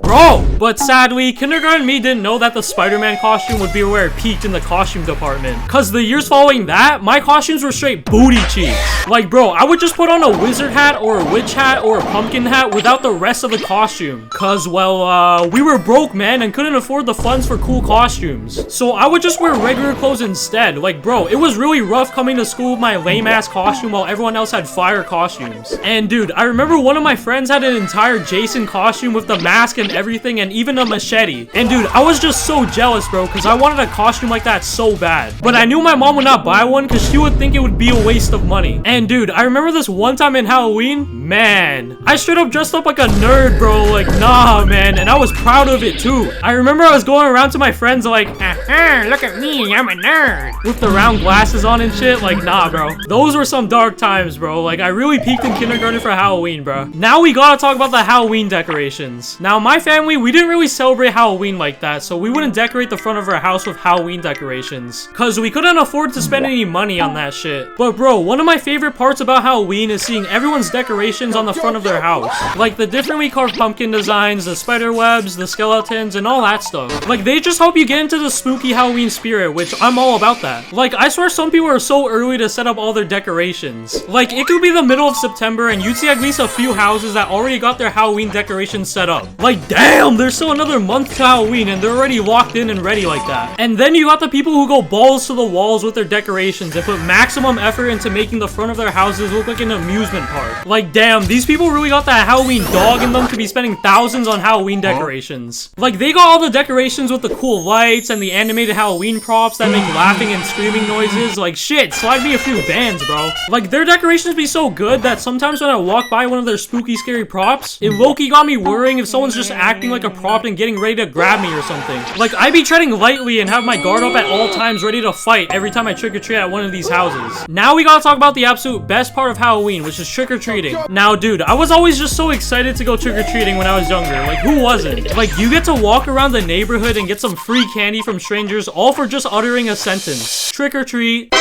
Bro! But sadly, kindergarten me didn't know that the Spider-Man costume would be where it peaked in the costume department. Cause the years following that, my costumes were straight booty cheeks. Like, bro, I would just put on a wizard hat or a witch hat or a pumpkin hat without the rest of the costume. Cause, well, we were broke, man, and couldn't afford the funds for cool costumes. So I would just wear regular clothes instead. Like, bro, it was really rough coming to school with my lame-ass costume while everyone else had fire costumes. And dude, I remember one of my friends had an entire Jason costume with the mask and everything and even a machete. And dude, I was just so jealous, bro, because I wanted a costume like that so bad. But I knew my mom would not buy one because she would think it would be a waste of money. And dude, I remember this one time in Halloween, man, I straight up dressed up like a nerd, bro. Like, nah, man, and I was proud of it too. I remember I was going around to my friends like, look at me, I'm a nerd, with the round glasses on and shit. Like, nah, bro, those were some dark times, bro. Like, I really peaked in kindergarten for Halloween, bro. Now we gotta talk about the Halloween decorations. Now, my family, we didn't really celebrate Halloween like that, so we wouldn't decorate the front of our house with Halloween decorations, cause we couldn't afford to spend any money on that shit. But bro, one of my favorite parts about Halloween is seeing everyone's decorations on the front of their house. Like the differently carved pumpkin designs, the spider webs, the skeletons, and all that stuff. Like, they just help you get into the spooky Halloween spirit, which I'm all about that. Like, I swear some people are so early to set up all their decorations. Like, it could be the middle of September and you'd see at least a few houses that already got their Halloween decorations set up. Like, damn, there's still another month to Halloween and they're already locked in and ready like that. And then you got the people who go balls to the walls with their decorations and put maximum effort into making the front of their houses look like an amusement park. Like, damn, these people really got that Halloween dog in them to be spending thousands on Halloween decorations. Like, they got all the decorations with the cool lights and the animated Halloween props that make laughing and screaming noises. Like, shit, slide me a few bands, bro. Like, their decorations be so good that sometimes when I walk by one of their spooky, scary props, it low-key got me worrying if someone's just acting like a prop and getting ready to grab me or something. Like, I be treading lightly and have my guard up at all times ready to fight every time I trick-or-treat at one of these houses. Now we gotta talk about the absolute best part of Halloween, which is trick-or-treating. Now, dude, I was always just so excited to go trick-or-treating when I was younger. Like, who wasn't? Like, you get to walk around the neighborhood and get some free candy from strangers, all for just uttering a sentence. Trick-or-treat.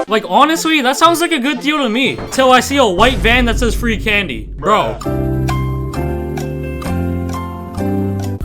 Like, honestly, that sounds like a good deal to me. Till I see a white van that says free candy. Bro.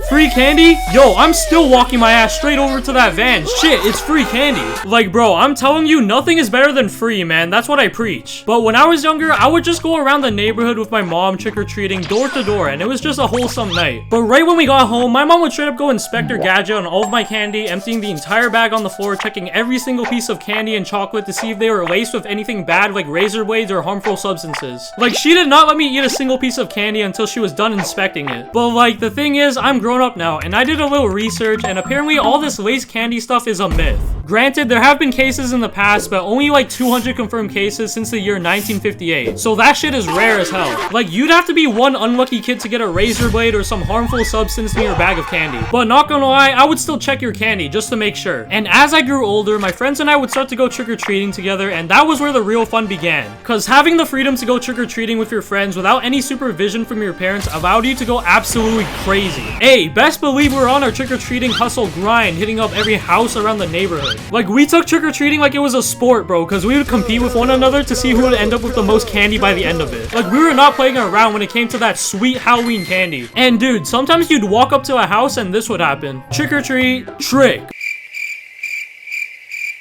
Free candy? Yo, I'm still walking my ass straight over to that van. Shit, it's free candy. Like, bro, I'm telling you, nothing is better than free, man. That's what I preach. But when I was younger, I would just go around the neighborhood with my mom trick-or-treating door to door, and it was just a wholesome night. But right when we got home, my mom would straight up go inspect her gadget on all of my candy, emptying the entire bag on the floor, checking every single piece of candy and chocolate to see if they were laced with anything bad like razor blades or harmful substances. Like, she did not let me eat a single piece of candy until she was done inspecting it. But like, the thing is, I'm grown up now, and I did a little research, and apparently all this laced candy stuff is a myth. Granted, there have been cases in the past, but only like 200 confirmed cases since the year 1958. So that shit is rare as hell. Like, you'd have to be one unlucky kid to get a razor blade or some harmful substance in your bag of candy. But not gonna lie, I would still check your candy just to make sure. And as I grew older, my friends and I would start to go trick-or-treating together, and that was where the real fun began. Cause having the freedom to go trick-or-treating with your friends without any supervision from your parents allowed you to go absolutely crazy. Hey, best believe we're on our trick-or-treating hustle grind, hitting up every house around the neighborhood. Like, we took trick-or-treating like it was a sport, bro, because we would compete with one another to see who would end up with the most candy by the end of it. Like, we were not playing around when it came to that sweet Halloween candy. And dude, sometimes you'd walk up to a house and this would happen. Trick-or-treat, trick.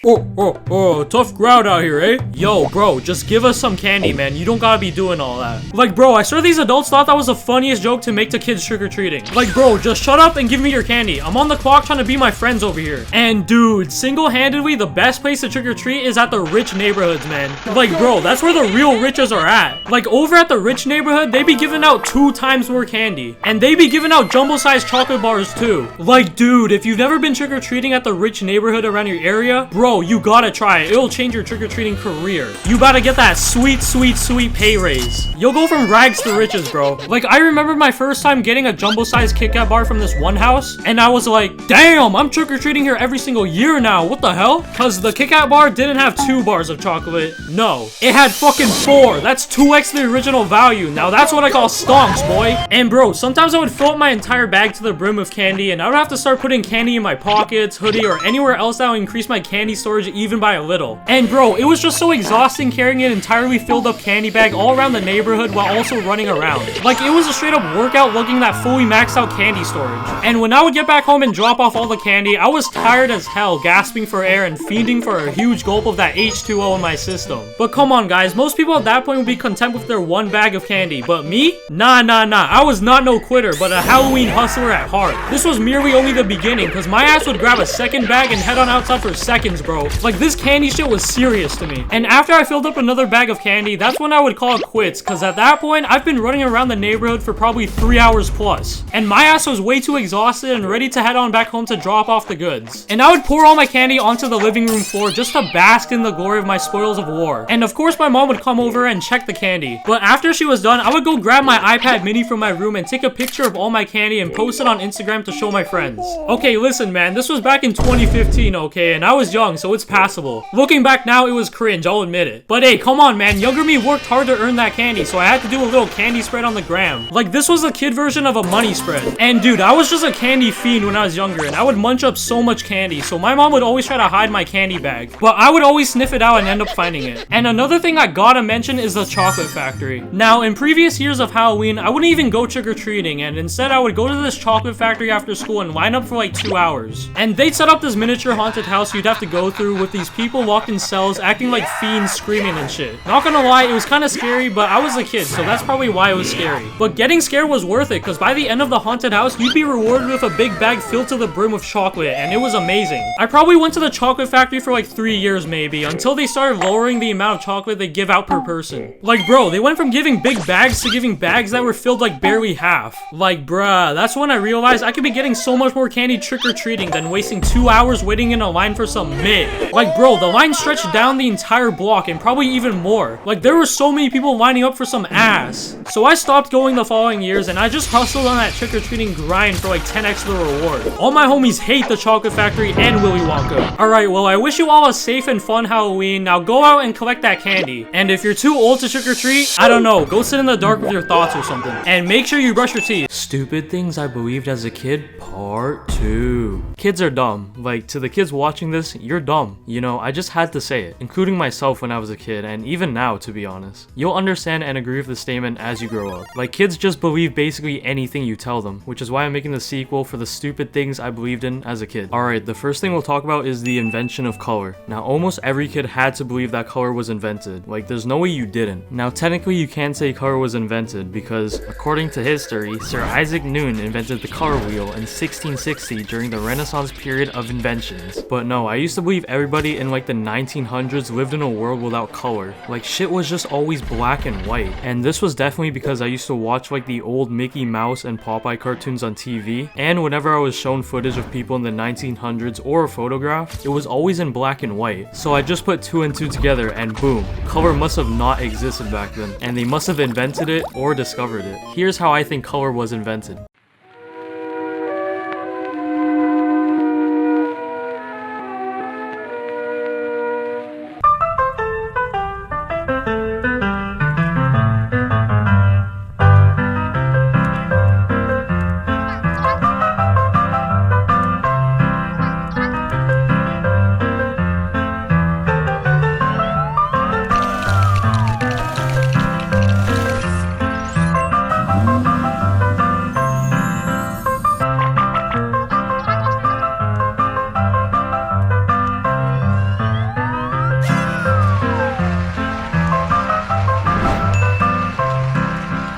Oh, tough crowd out here, eh? Yo, bro, just give us some candy, man. You don't gotta be doing all that. Like, bro, I swear these adults thought that was the funniest joke to make to kids trick-or-treating. Like, bro, just shut up and give me your candy. I'm on the clock trying to be my friends over here. And dude, single-handedly, the best place to trick-or-treat is at the rich neighborhoods, man. Like, bro, that's where the real riches are at. Like, over at the rich neighborhood, they be giving out 2 times more candy. And they be giving out jumbo-sized chocolate bars, too. Like, dude, if you've never been trick-or-treating at the rich neighborhood around your area, bro, you gotta try it. It'll change your trick-or-treating career. You gotta get that sweet, sweet, sweet pay raise. You'll go from rags to riches, bro. Like, I remember my first time getting a jumbo-sized Kit Kat bar from this one house, and I was like, damn, I'm trick-or-treating here every single year now. What the hell? Cause the Kit Kat bar didn't have 2 bars of chocolate. No, it had fucking 4. That's 2x the original value. Now that's what I call stonks, boy. And bro, sometimes I would fill up my entire bag to the brim with candy, and I would have to start putting candy in my pockets, hoodie, or anywhere else that would increase my candy candy storage even by a little. And bro, it was just so exhausting carrying an entirely filled up candy bag all around the neighborhood while also running around. Like, it was a straight up workout lugging that fully maxed out candy storage. And when I would get back home and drop off all the candy, I was tired as hell, gasping for air and fiending for a huge gulp of that H2O in my system. But come on guys, most people at that point would be content with their one bag of candy, but me? Nah. I was not no quitter, but a Halloween hustler at heart. This was merely only the beginning, cause my ass would grab a second bag and head on outside for seconds, bro. Like, this candy shit was serious to me. And after I filled up another bag of candy, that's when I would call it quits, cause at that point, I've been running around the neighborhood for probably 3 hours plus. And my ass was way too exhausted and ready to head on back home to drop off the goods. And I would pour all my candy onto the living room floor just to bask in the glory of my spoils of war. And of course, my mom would come over and check the candy. But after she was done, I would go grab my iPad mini from my room and take a picture of all my candy and post it on Instagram to show my friends. Okay, listen man, this was back in 2015, okay, and I was young, so it's passable. Looking back now, it was cringe, I'll admit it. But hey, come on man, younger me worked hard to earn that candy, so I had to do a little candy spread on the gram. Like, this was a kid version of a money spread. And dude, I was just a candy fiend when I was younger, and I would munch up so much candy, so my mom would always try to hide my candy bag. But I would always sniff it out and end up finding it. And another thing I gotta mention is the chocolate factory. Now, in previous years of Halloween, I wouldn't even go trick-or-treating, and instead I would go to this chocolate factory after school and line up for like 2 hours. And they'd set up this miniature haunted house you'd have to go through with these people locked in cells acting like fiends screaming and shit. Not gonna lie, it was kind of scary, but I was a kid, so that's probably why it was scary. But getting scared was worth it, because by the end of the haunted house, you'd be rewarded with a big bag filled to the brim with chocolate, and it was amazing. I probably went to the chocolate factory for like 3 years maybe, until they started lowering the amount of chocolate they give out per person. Like bro, they went from giving big bags to giving bags that were filled like barely half. Like bruh, that's when I realized I could be getting so much more candy trick-or-treating than wasting 2 hours waiting in a line for some mid. Like bro, the line stretched down the entire block and probably even more. Like there were so many people lining up for some ass. So I stopped going the following years and I just hustled on that trick-or-treating grind for like 10x the reward. All my homies hate the chocolate factory and Willy Wonka. Alright, well I wish you all a safe and fun Halloween. Now go out and collect that candy. And if you're too old to trick-or-treat, I don't know, go sit in the dark with your thoughts or something. And make sure you brush your teeth. Stupid things I believed as a kid, part 2. Kids are dumb. Like, to the kids watching this, you're dumb. You know, I just had to say it, including myself when I was a kid, and even now, to be honest. You'll understand and agree with the statement as you grow up. Like, kids just believe basically anything you tell them, which is why I'm making the sequel for the stupid things I believed in as a kid. Alright, the first thing we'll talk about is the invention of color. Now, almost every kid had to believe that color was invented. Like, there's no way you didn't. Now, technically, you can't say color was invented because, according to history, Sir Isaac Newton invented the color wheel in 1660 during the Renaissance period of inventions. But no, I used to believe everybody in like the 1900s lived in a world without color. Like, shit was just always black and white. And this was definitely because I used to watch like the old Mickey Mouse and Popeye cartoons on TV, and whenever I was shown footage of people in the 1900s or a photograph, it was always in black and white. So I just put 2 and 2 together and boom, color must have not existed back then, and they must have invented it or discovered it. Here's how I think color was invented.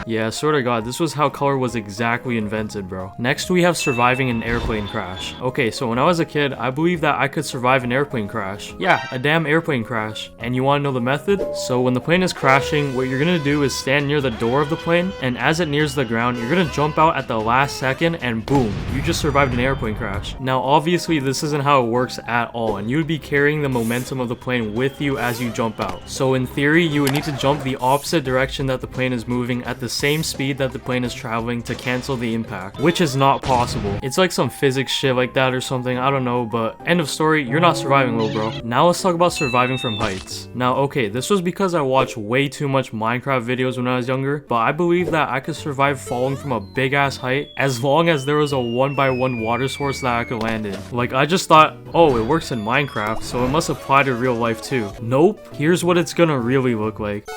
Yeah, swear to God, this was how color was exactly invented, bro. Next, we have surviving an airplane crash. Okay, so when I was a kid, I believed that I could survive an airplane crash. Yeah, a damn airplane crash. And you wanna know the method? So when the plane is crashing, what you're gonna do is stand near the door of the plane, and as it nears the ground, you're gonna jump out at the last second, and boom, you just survived an airplane crash. Now, obviously, this isn't how it works at all, and you would be carrying the momentum of the plane with you as you jump out. So in theory, you would need to jump the opposite direction that the plane is moving at the same same speed that the plane is traveling to cancel the impact, which is not possible. It's like some physics shit like that or something, I don't know, but end of story, you're not surviving, little bro. Now let's talk about surviving from heights. Now, okay, this was because I watched way too much Minecraft videos when I was younger, but I believe that I could survive falling from a big ass height as long as there was a 1x1 water source that I could land in. Like, I just thought, oh, it works in Minecraft, so it must apply to real life too. Nope, here's what it's gonna really look like.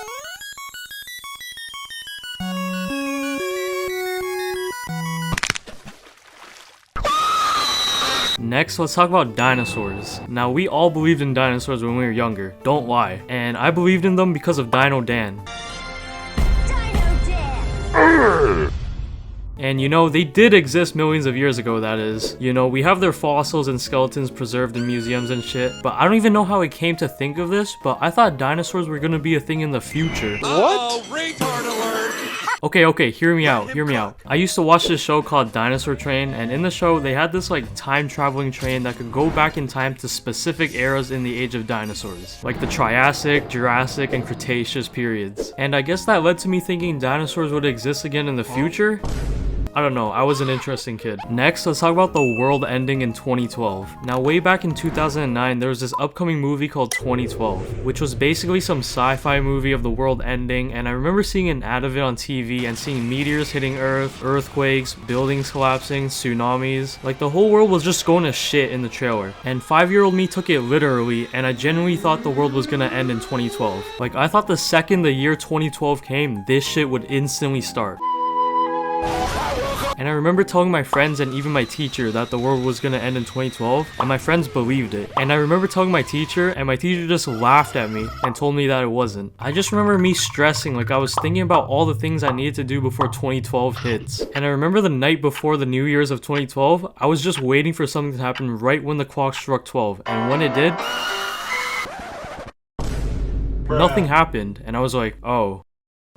Next, let's talk about dinosaurs. Now, we all believed in dinosaurs when we were younger, don't lie. And I believed in them because of Dino Dan. And you know, they did exist millions of years ago, that is. You know, we have their fossils and skeletons preserved in museums and shit, but I don't even know how I came to think of this, but I thought dinosaurs were gonna be a thing in the future. What? Retard alert! Okay, hear me out. I used to watch this show called Dinosaur Train, and in the show, they had this like time traveling train that could go back in time to specific eras in the age of dinosaurs, like the Triassic, Jurassic, and Cretaceous periods. And I guess that led to me thinking dinosaurs would exist again in the future? I don't know, I was an interesting kid. Next, let's talk about the world ending in 2012. Now, way back in 2009, there was this upcoming movie called 2012, which was basically some sci-fi movie of the world ending, and I remember seeing an ad of it on TV and seeing meteors hitting Earth, earthquakes, buildings collapsing, tsunamis. Like, the whole world was just going to shit in the trailer. And 5-year-old me took it literally, and I genuinely thought the world was gonna end in 2012. Like, I thought the second the year 2012 came, this shit would instantly start. And I remember telling my friends and even my teacher that the world was gonna end in 2012, and my friends believed it. And I remember telling my teacher, and my teacher just laughed at me and told me that it wasn't. I just remember me stressing, like I was thinking about all the things I needed to do before 2012 hits. And I remember the night before the New Year's of 2012, I was just waiting for something to happen right when the clock struck 12. And when it did, nothing happened, and I was like, oh.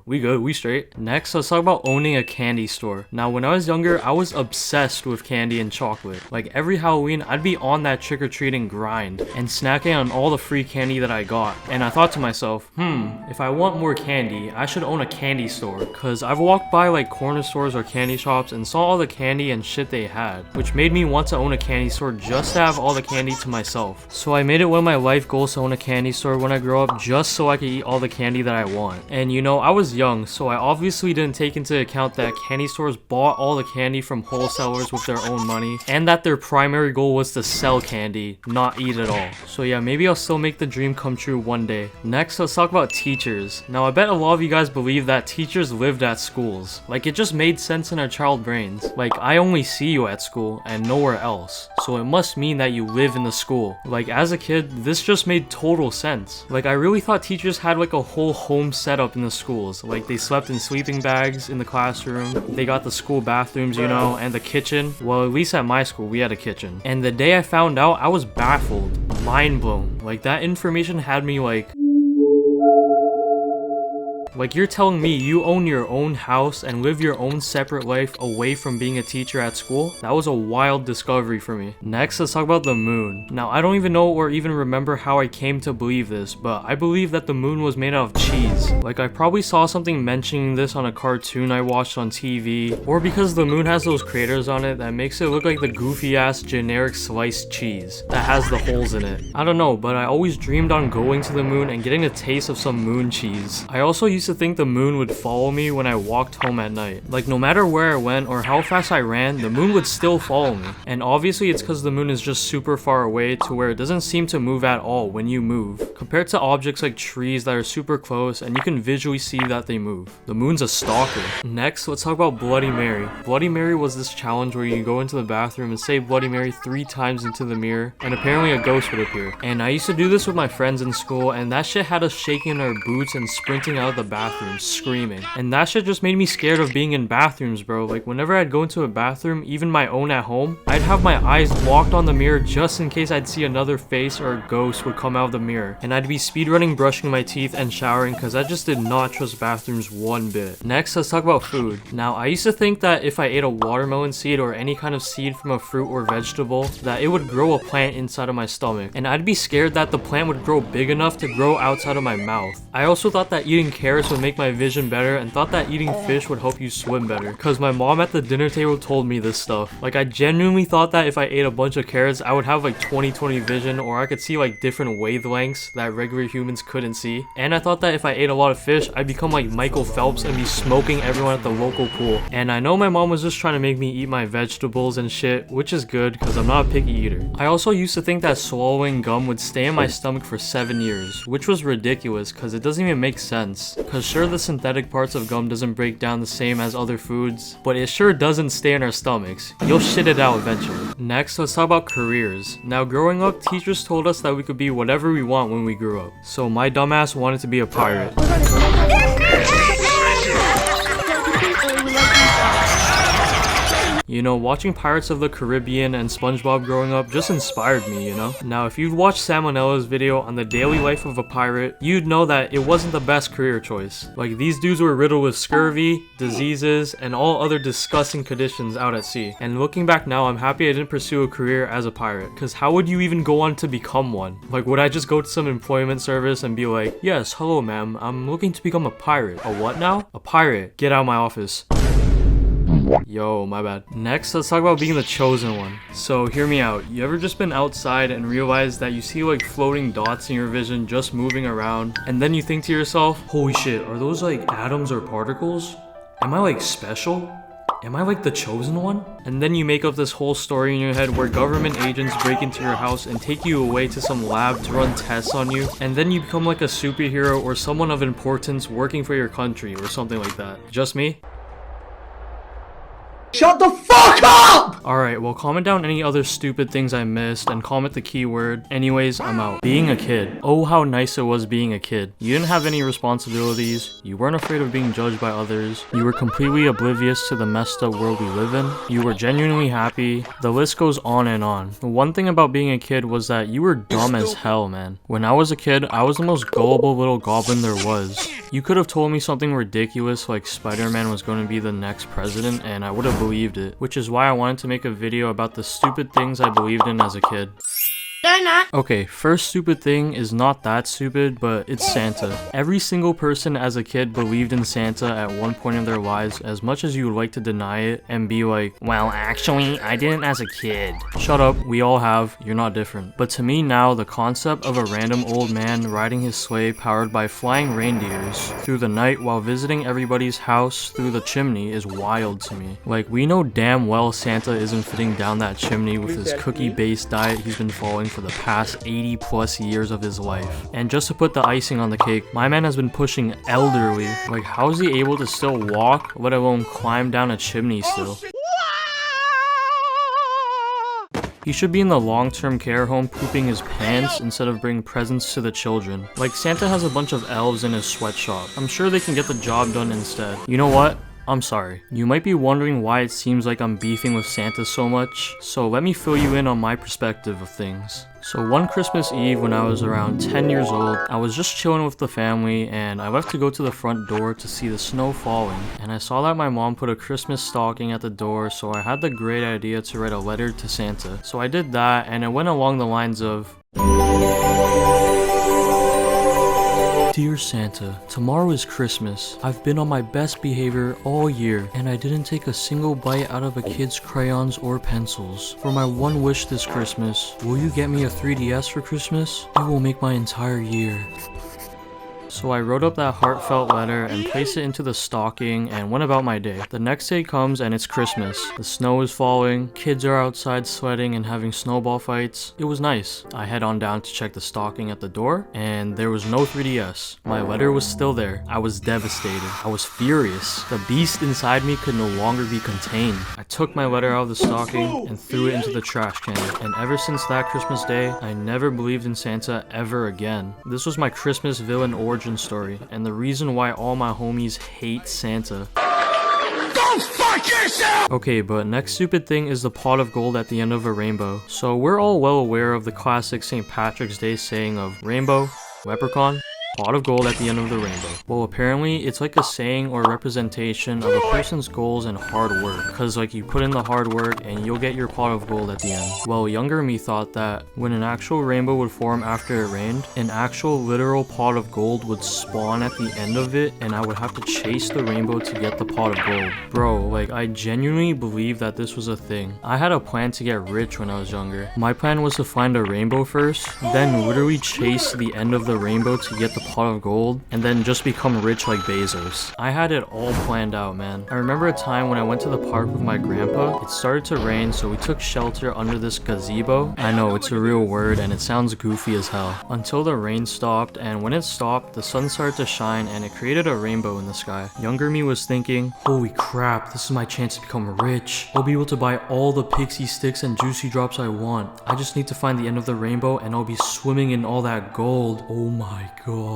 We good, we straight. Next, let's talk about owning a candy store. Now, when I was younger, I was obsessed with candy and chocolate. Like, every Halloween, I'd be on that trick-or-treating grind and snacking on all the free candy that I got. And I thought to myself, if I want more candy, I should own a candy store. Cause I've walked by like corner stores or candy shops and saw all the candy and shit they had, which made me want to own a candy store just to have all the candy to myself. So I made it one of my life goals to own a candy store when I grow up, just so I could eat all the candy that I want. And you know, I was young, so I obviously didn't take into account that candy stores bought all the candy from wholesalers with their own money, and that their primary goal was to sell candy, not eat it all. So yeah, maybe I'll still make the dream come true one day. Next, let's talk about teachers. Now, I bet a lot of you guys believe that teachers lived at schools. Like, it just made sense in our child brains. Like, I only see you at school and nowhere else, so it must mean that you live in the school. Like, as a kid, this just made total sense. Like, I really thought teachers had like a whole home setup in the schools. Like, they slept in sleeping bags in the classroom, they got the school bathrooms, you know, and the kitchen. Well, at least at my school, we had a kitchen. And the day I found out, I was baffled, mind blown. Like, that information had me like, you're telling me you own your own house and live your own separate life away from being a teacher at school? That was a wild discovery for me. Next, let's talk about the moon. Now, I don't even know or even remember how I came to believe this, but I believe that the moon was made out of cheese. Like, I probably saw something mentioning this on a cartoon I watched on TV, or because the moon has those craters on it that makes it look like the goofy ass generic sliced cheese that has the holes in it. I don't know, but I always dreamed on going to the moon and getting a taste of some moon cheese. I also used to think the moon would follow me when I walked home at night. Like, no matter where I went or how fast I ran, the moon would still follow me. And obviously it's because the moon is just super far away to where it doesn't seem to move at all when you move, compared to objects like trees that are super close and you can visually see that they move. The moon's a stalker. Next, let's talk about Bloody Mary. Bloody Mary was this challenge where you go into the bathroom and say Bloody Mary 3 times into the mirror, and apparently a ghost would appear. And I used to do this with my friends in school, and that shit had us shaking in our boots and sprinting out of the bathroom screaming. And that shit just made me scared of being in bathrooms, bro. Like, whenever I'd go into a bathroom, even my own at home, I'd have my eyes locked on the mirror just in case I'd see another face or a ghost would come out of the mirror. And I'd be speedrunning brushing my teeth and showering because I just did not trust bathrooms one bit. Next, let's talk about food. Now, I used to think that if I ate a watermelon seed or any kind of seed from a fruit or vegetable, that it would grow a plant inside of my stomach. And I'd be scared that the plant would grow big enough to grow outside of my mouth. I also thought that eating carrots carrots would make my vision better and thought that eating fish would help you swim better. Cause my mom at the dinner table told me this stuff. Like, I genuinely thought that if I ate a bunch of carrots, I would have like 20/20 vision, or I could see like different wavelengths that regular humans couldn't see. And I thought that if I ate a lot of fish, I'd become like Michael Phelps and be smoking everyone at the local pool. And I know my mom was just trying to make me eat my vegetables and shit, which is good because I'm not a picky eater. I also used to think that swallowing gum would stay in my stomach for 7 years, which was ridiculous because it doesn't even make sense. Cause sure, the synthetic parts of gum doesn't break down the same as other foods, but it sure doesn't stay in our stomachs. You'll shit it out eventually. Next, let's talk about careers. Now, growing up, teachers told us that we could be whatever we want when we grew up. So my dumbass wanted to be a pirate. You know, watching Pirates of the Caribbean and SpongeBob growing up just inspired me, you know? Now, if you'd watched Salmonella's video on the daily life of a pirate, you'd know that it wasn't the best career choice. Like, these dudes were riddled with scurvy, diseases, and all other disgusting conditions out at sea. And looking back now, I'm happy I didn't pursue a career as a pirate, because how would you even go on to become one? Like, would I just go to some employment service and be like, yes, hello ma'am, I'm looking to become a pirate. A what now? A pirate. Get out of my office. Yo, my bad. Next, let's talk about being the chosen one. So, hear me out. You ever just been outside and realized that you see like floating dots in your vision just moving around, and then you think to yourself, holy shit, are those like atoms or particles? Am I like special? Am I like the chosen one? And then you make up this whole story in your head where government agents break into your house and take you away to some lab to run tests on you, and then you become like a superhero or someone of importance working for your country or something like that. Just me? Shut the fuck up! Alright, well, comment down any other stupid things I missed and comment the keyword. Anyways, I'm out. Being a kid. Oh, how nice it was being a kid. You didn't have any responsibilities. You weren't afraid of being judged by others. You were completely oblivious to the messed up world we live in. You were genuinely happy. The list goes on and on. The one thing about being a kid was that you were dumb as hell, man. When I was a kid, I was the most gullible little goblin there was. You could have told me something ridiculous like Spider-Man was going to be the next president and I would have believed it, which is why I wanted to make a video about the stupid things I believed in as a kid. They're not. Okay, first stupid thing is not that stupid, but it's Santa. Every single person as a kid believed in Santa at one point in their lives, as much as you would like to deny it and be like, well, actually, I didn't as a kid. Shut up, we all have, you're not different. But to me now, the concept of a random old man riding his sleigh powered by flying reindeers through the night while visiting everybody's house through the chimney is wild to me. Like, we know damn well Santa isn't fitting down that chimney with his cookie-based diet he's been following for the past 80 plus years of his life. And just to put the icing on the cake, my man has been pushing elderly. Like, how is he able to still walk, let alone climb down a chimney still? He should be in the long-term care home pooping his pants instead of bringing presents to the children. Like, Santa has a bunch of elves in his sweatshop. I'm sure they can get the job done instead. You know what? I'm sorry. You might be wondering why it seems like I'm beefing with Santa so much, so let me fill you in on my perspective of things. So one Christmas Eve when I was around 10 years old, I was just chilling with the family and I left to go to the front door to see the snow falling. And I saw that my mom put a Christmas stocking at the door, so I had the great idea to write a letter to Santa. So I did that and it went along the lines of, Dear Santa, tomorrow is Christmas. I've been on my best behavior all year, and I didn't take a single bite out of a kid's crayons or pencils. For my one wish this Christmas, will you get me a 3DS for Christmas? It will make my entire year. So I wrote up that heartfelt letter and placed it into the stocking and went about my day. The next day comes and it's Christmas. The snow is falling, kids are outside sweating and having snowball fights. It was nice. I head on down to check the stocking at the door and there was no 3DS. My letter was still there. I was devastated. I was furious. The beast inside me could no longer be contained. I took my letter out of the stocking and threw it into the trash can. And ever since that Christmas day, I never believed in Santa ever again. This was my Christmas villain origin story, and the reason why all my homies hate Santa. Go fuck yourself! Okay, but next stupid thing is the pot of gold at the end of a rainbow. So we're all well aware of the classic St. Patrick's Day saying of rainbow, leprechaun, Pot of gold at the end of the rainbow. Well, apparently it's like a saying or representation of a person's goals and hard work, because like you put in the hard work and you'll get your pot of gold at the end. Well, younger me thought that when an actual rainbow would form after it rained, an actual literal pot of gold would spawn at the end of it, and I would have to chase the rainbow to get the pot of gold. Bro, like I genuinely believe that this was a thing. I had a plan to get rich when I was younger. My plan was to find a rainbow first, then literally chase the end of the rainbow to get the pot of gold, and then just become rich like Bezos. I had it all planned out, man. I remember a time when I went to the park with my grandpa. It started to rain, so we took shelter under this gazebo. I know, it's a real word and it sounds goofy as hell. Until the rain stopped, and when it stopped, the sun started to shine and it created a rainbow in the sky. Younger me was thinking, holy crap, this is my chance to become rich. I'll be able to buy all the pixie sticks and juicy drops I want. I just need to find the end of the rainbow and I'll be swimming in all that gold. Oh my god.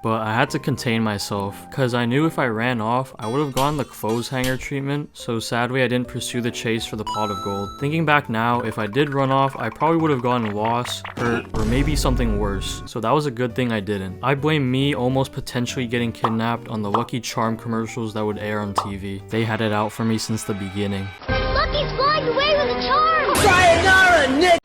But I had to contain myself, because I knew if I ran off, I would have gotten the clothes hanger treatment, so sadly I didn't pursue the chase for the pot of gold. Thinking back now, if I did run off, I probably would have gotten lost, hurt, or maybe something worse, so that was a good thing I didn't. I blame me almost potentially getting kidnapped on the Lucky Charm commercials that would air on TV. They had it out for me since the beginning. Lucky's flying away with a charm!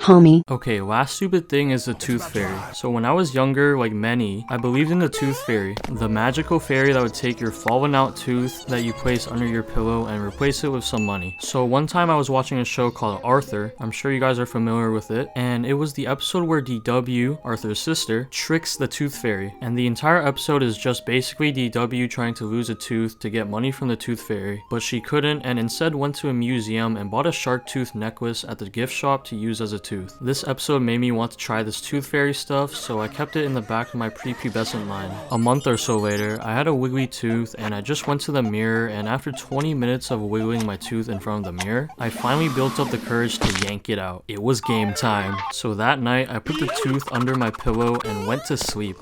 Homie. Okay, last stupid thing is the tooth fairy. So when I was younger, like many, I believed in the tooth fairy, the magical fairy that would take your fallen out tooth that you place under your pillow and replace it with some money. So one time I was watching a show called Arthur. I'm sure you guys are familiar with it, and it was the episode where DW, Arthur's sister, tricks the tooth fairy, and the entire episode is just basically DW trying to lose a tooth to get money from the tooth fairy, but she couldn't and instead went to a museum and bought a shark tooth necklace at the gift shop to use as a tooth. This episode made me want to try this tooth fairy stuff, so I kept it in the back of my prepubescent mind. A month or so later, I had a wiggly tooth and I just went to the mirror, and after 20 minutes of wiggling my tooth in front of the mirror, I finally built up the courage to yank it out. It was game time. So that night, I put the tooth under my pillow and went to sleep.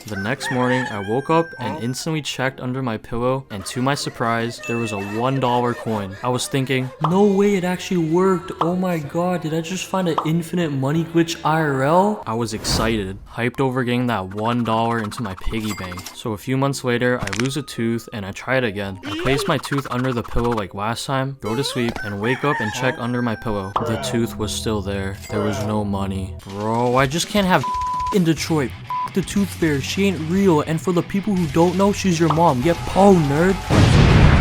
The next morning, I woke up and instantly checked under my pillow, and to my surprise, there was a $1 coin. I was thinking, no way, it actually worked. Oh my god, did I just find an infinite money glitch IRL? I was excited, hyped over getting that $1 into my piggy bank. So a few months later, I lose a tooth and I try it again. I place my tooth under the pillow like last time, go to sleep, and wake up and check under my pillow. The tooth was still there. There was no money. Bro, I just can't have in Detroit. The tooth fairy, she ain't real, and for the people who don't know, she's your mom. Yep, oh nerd.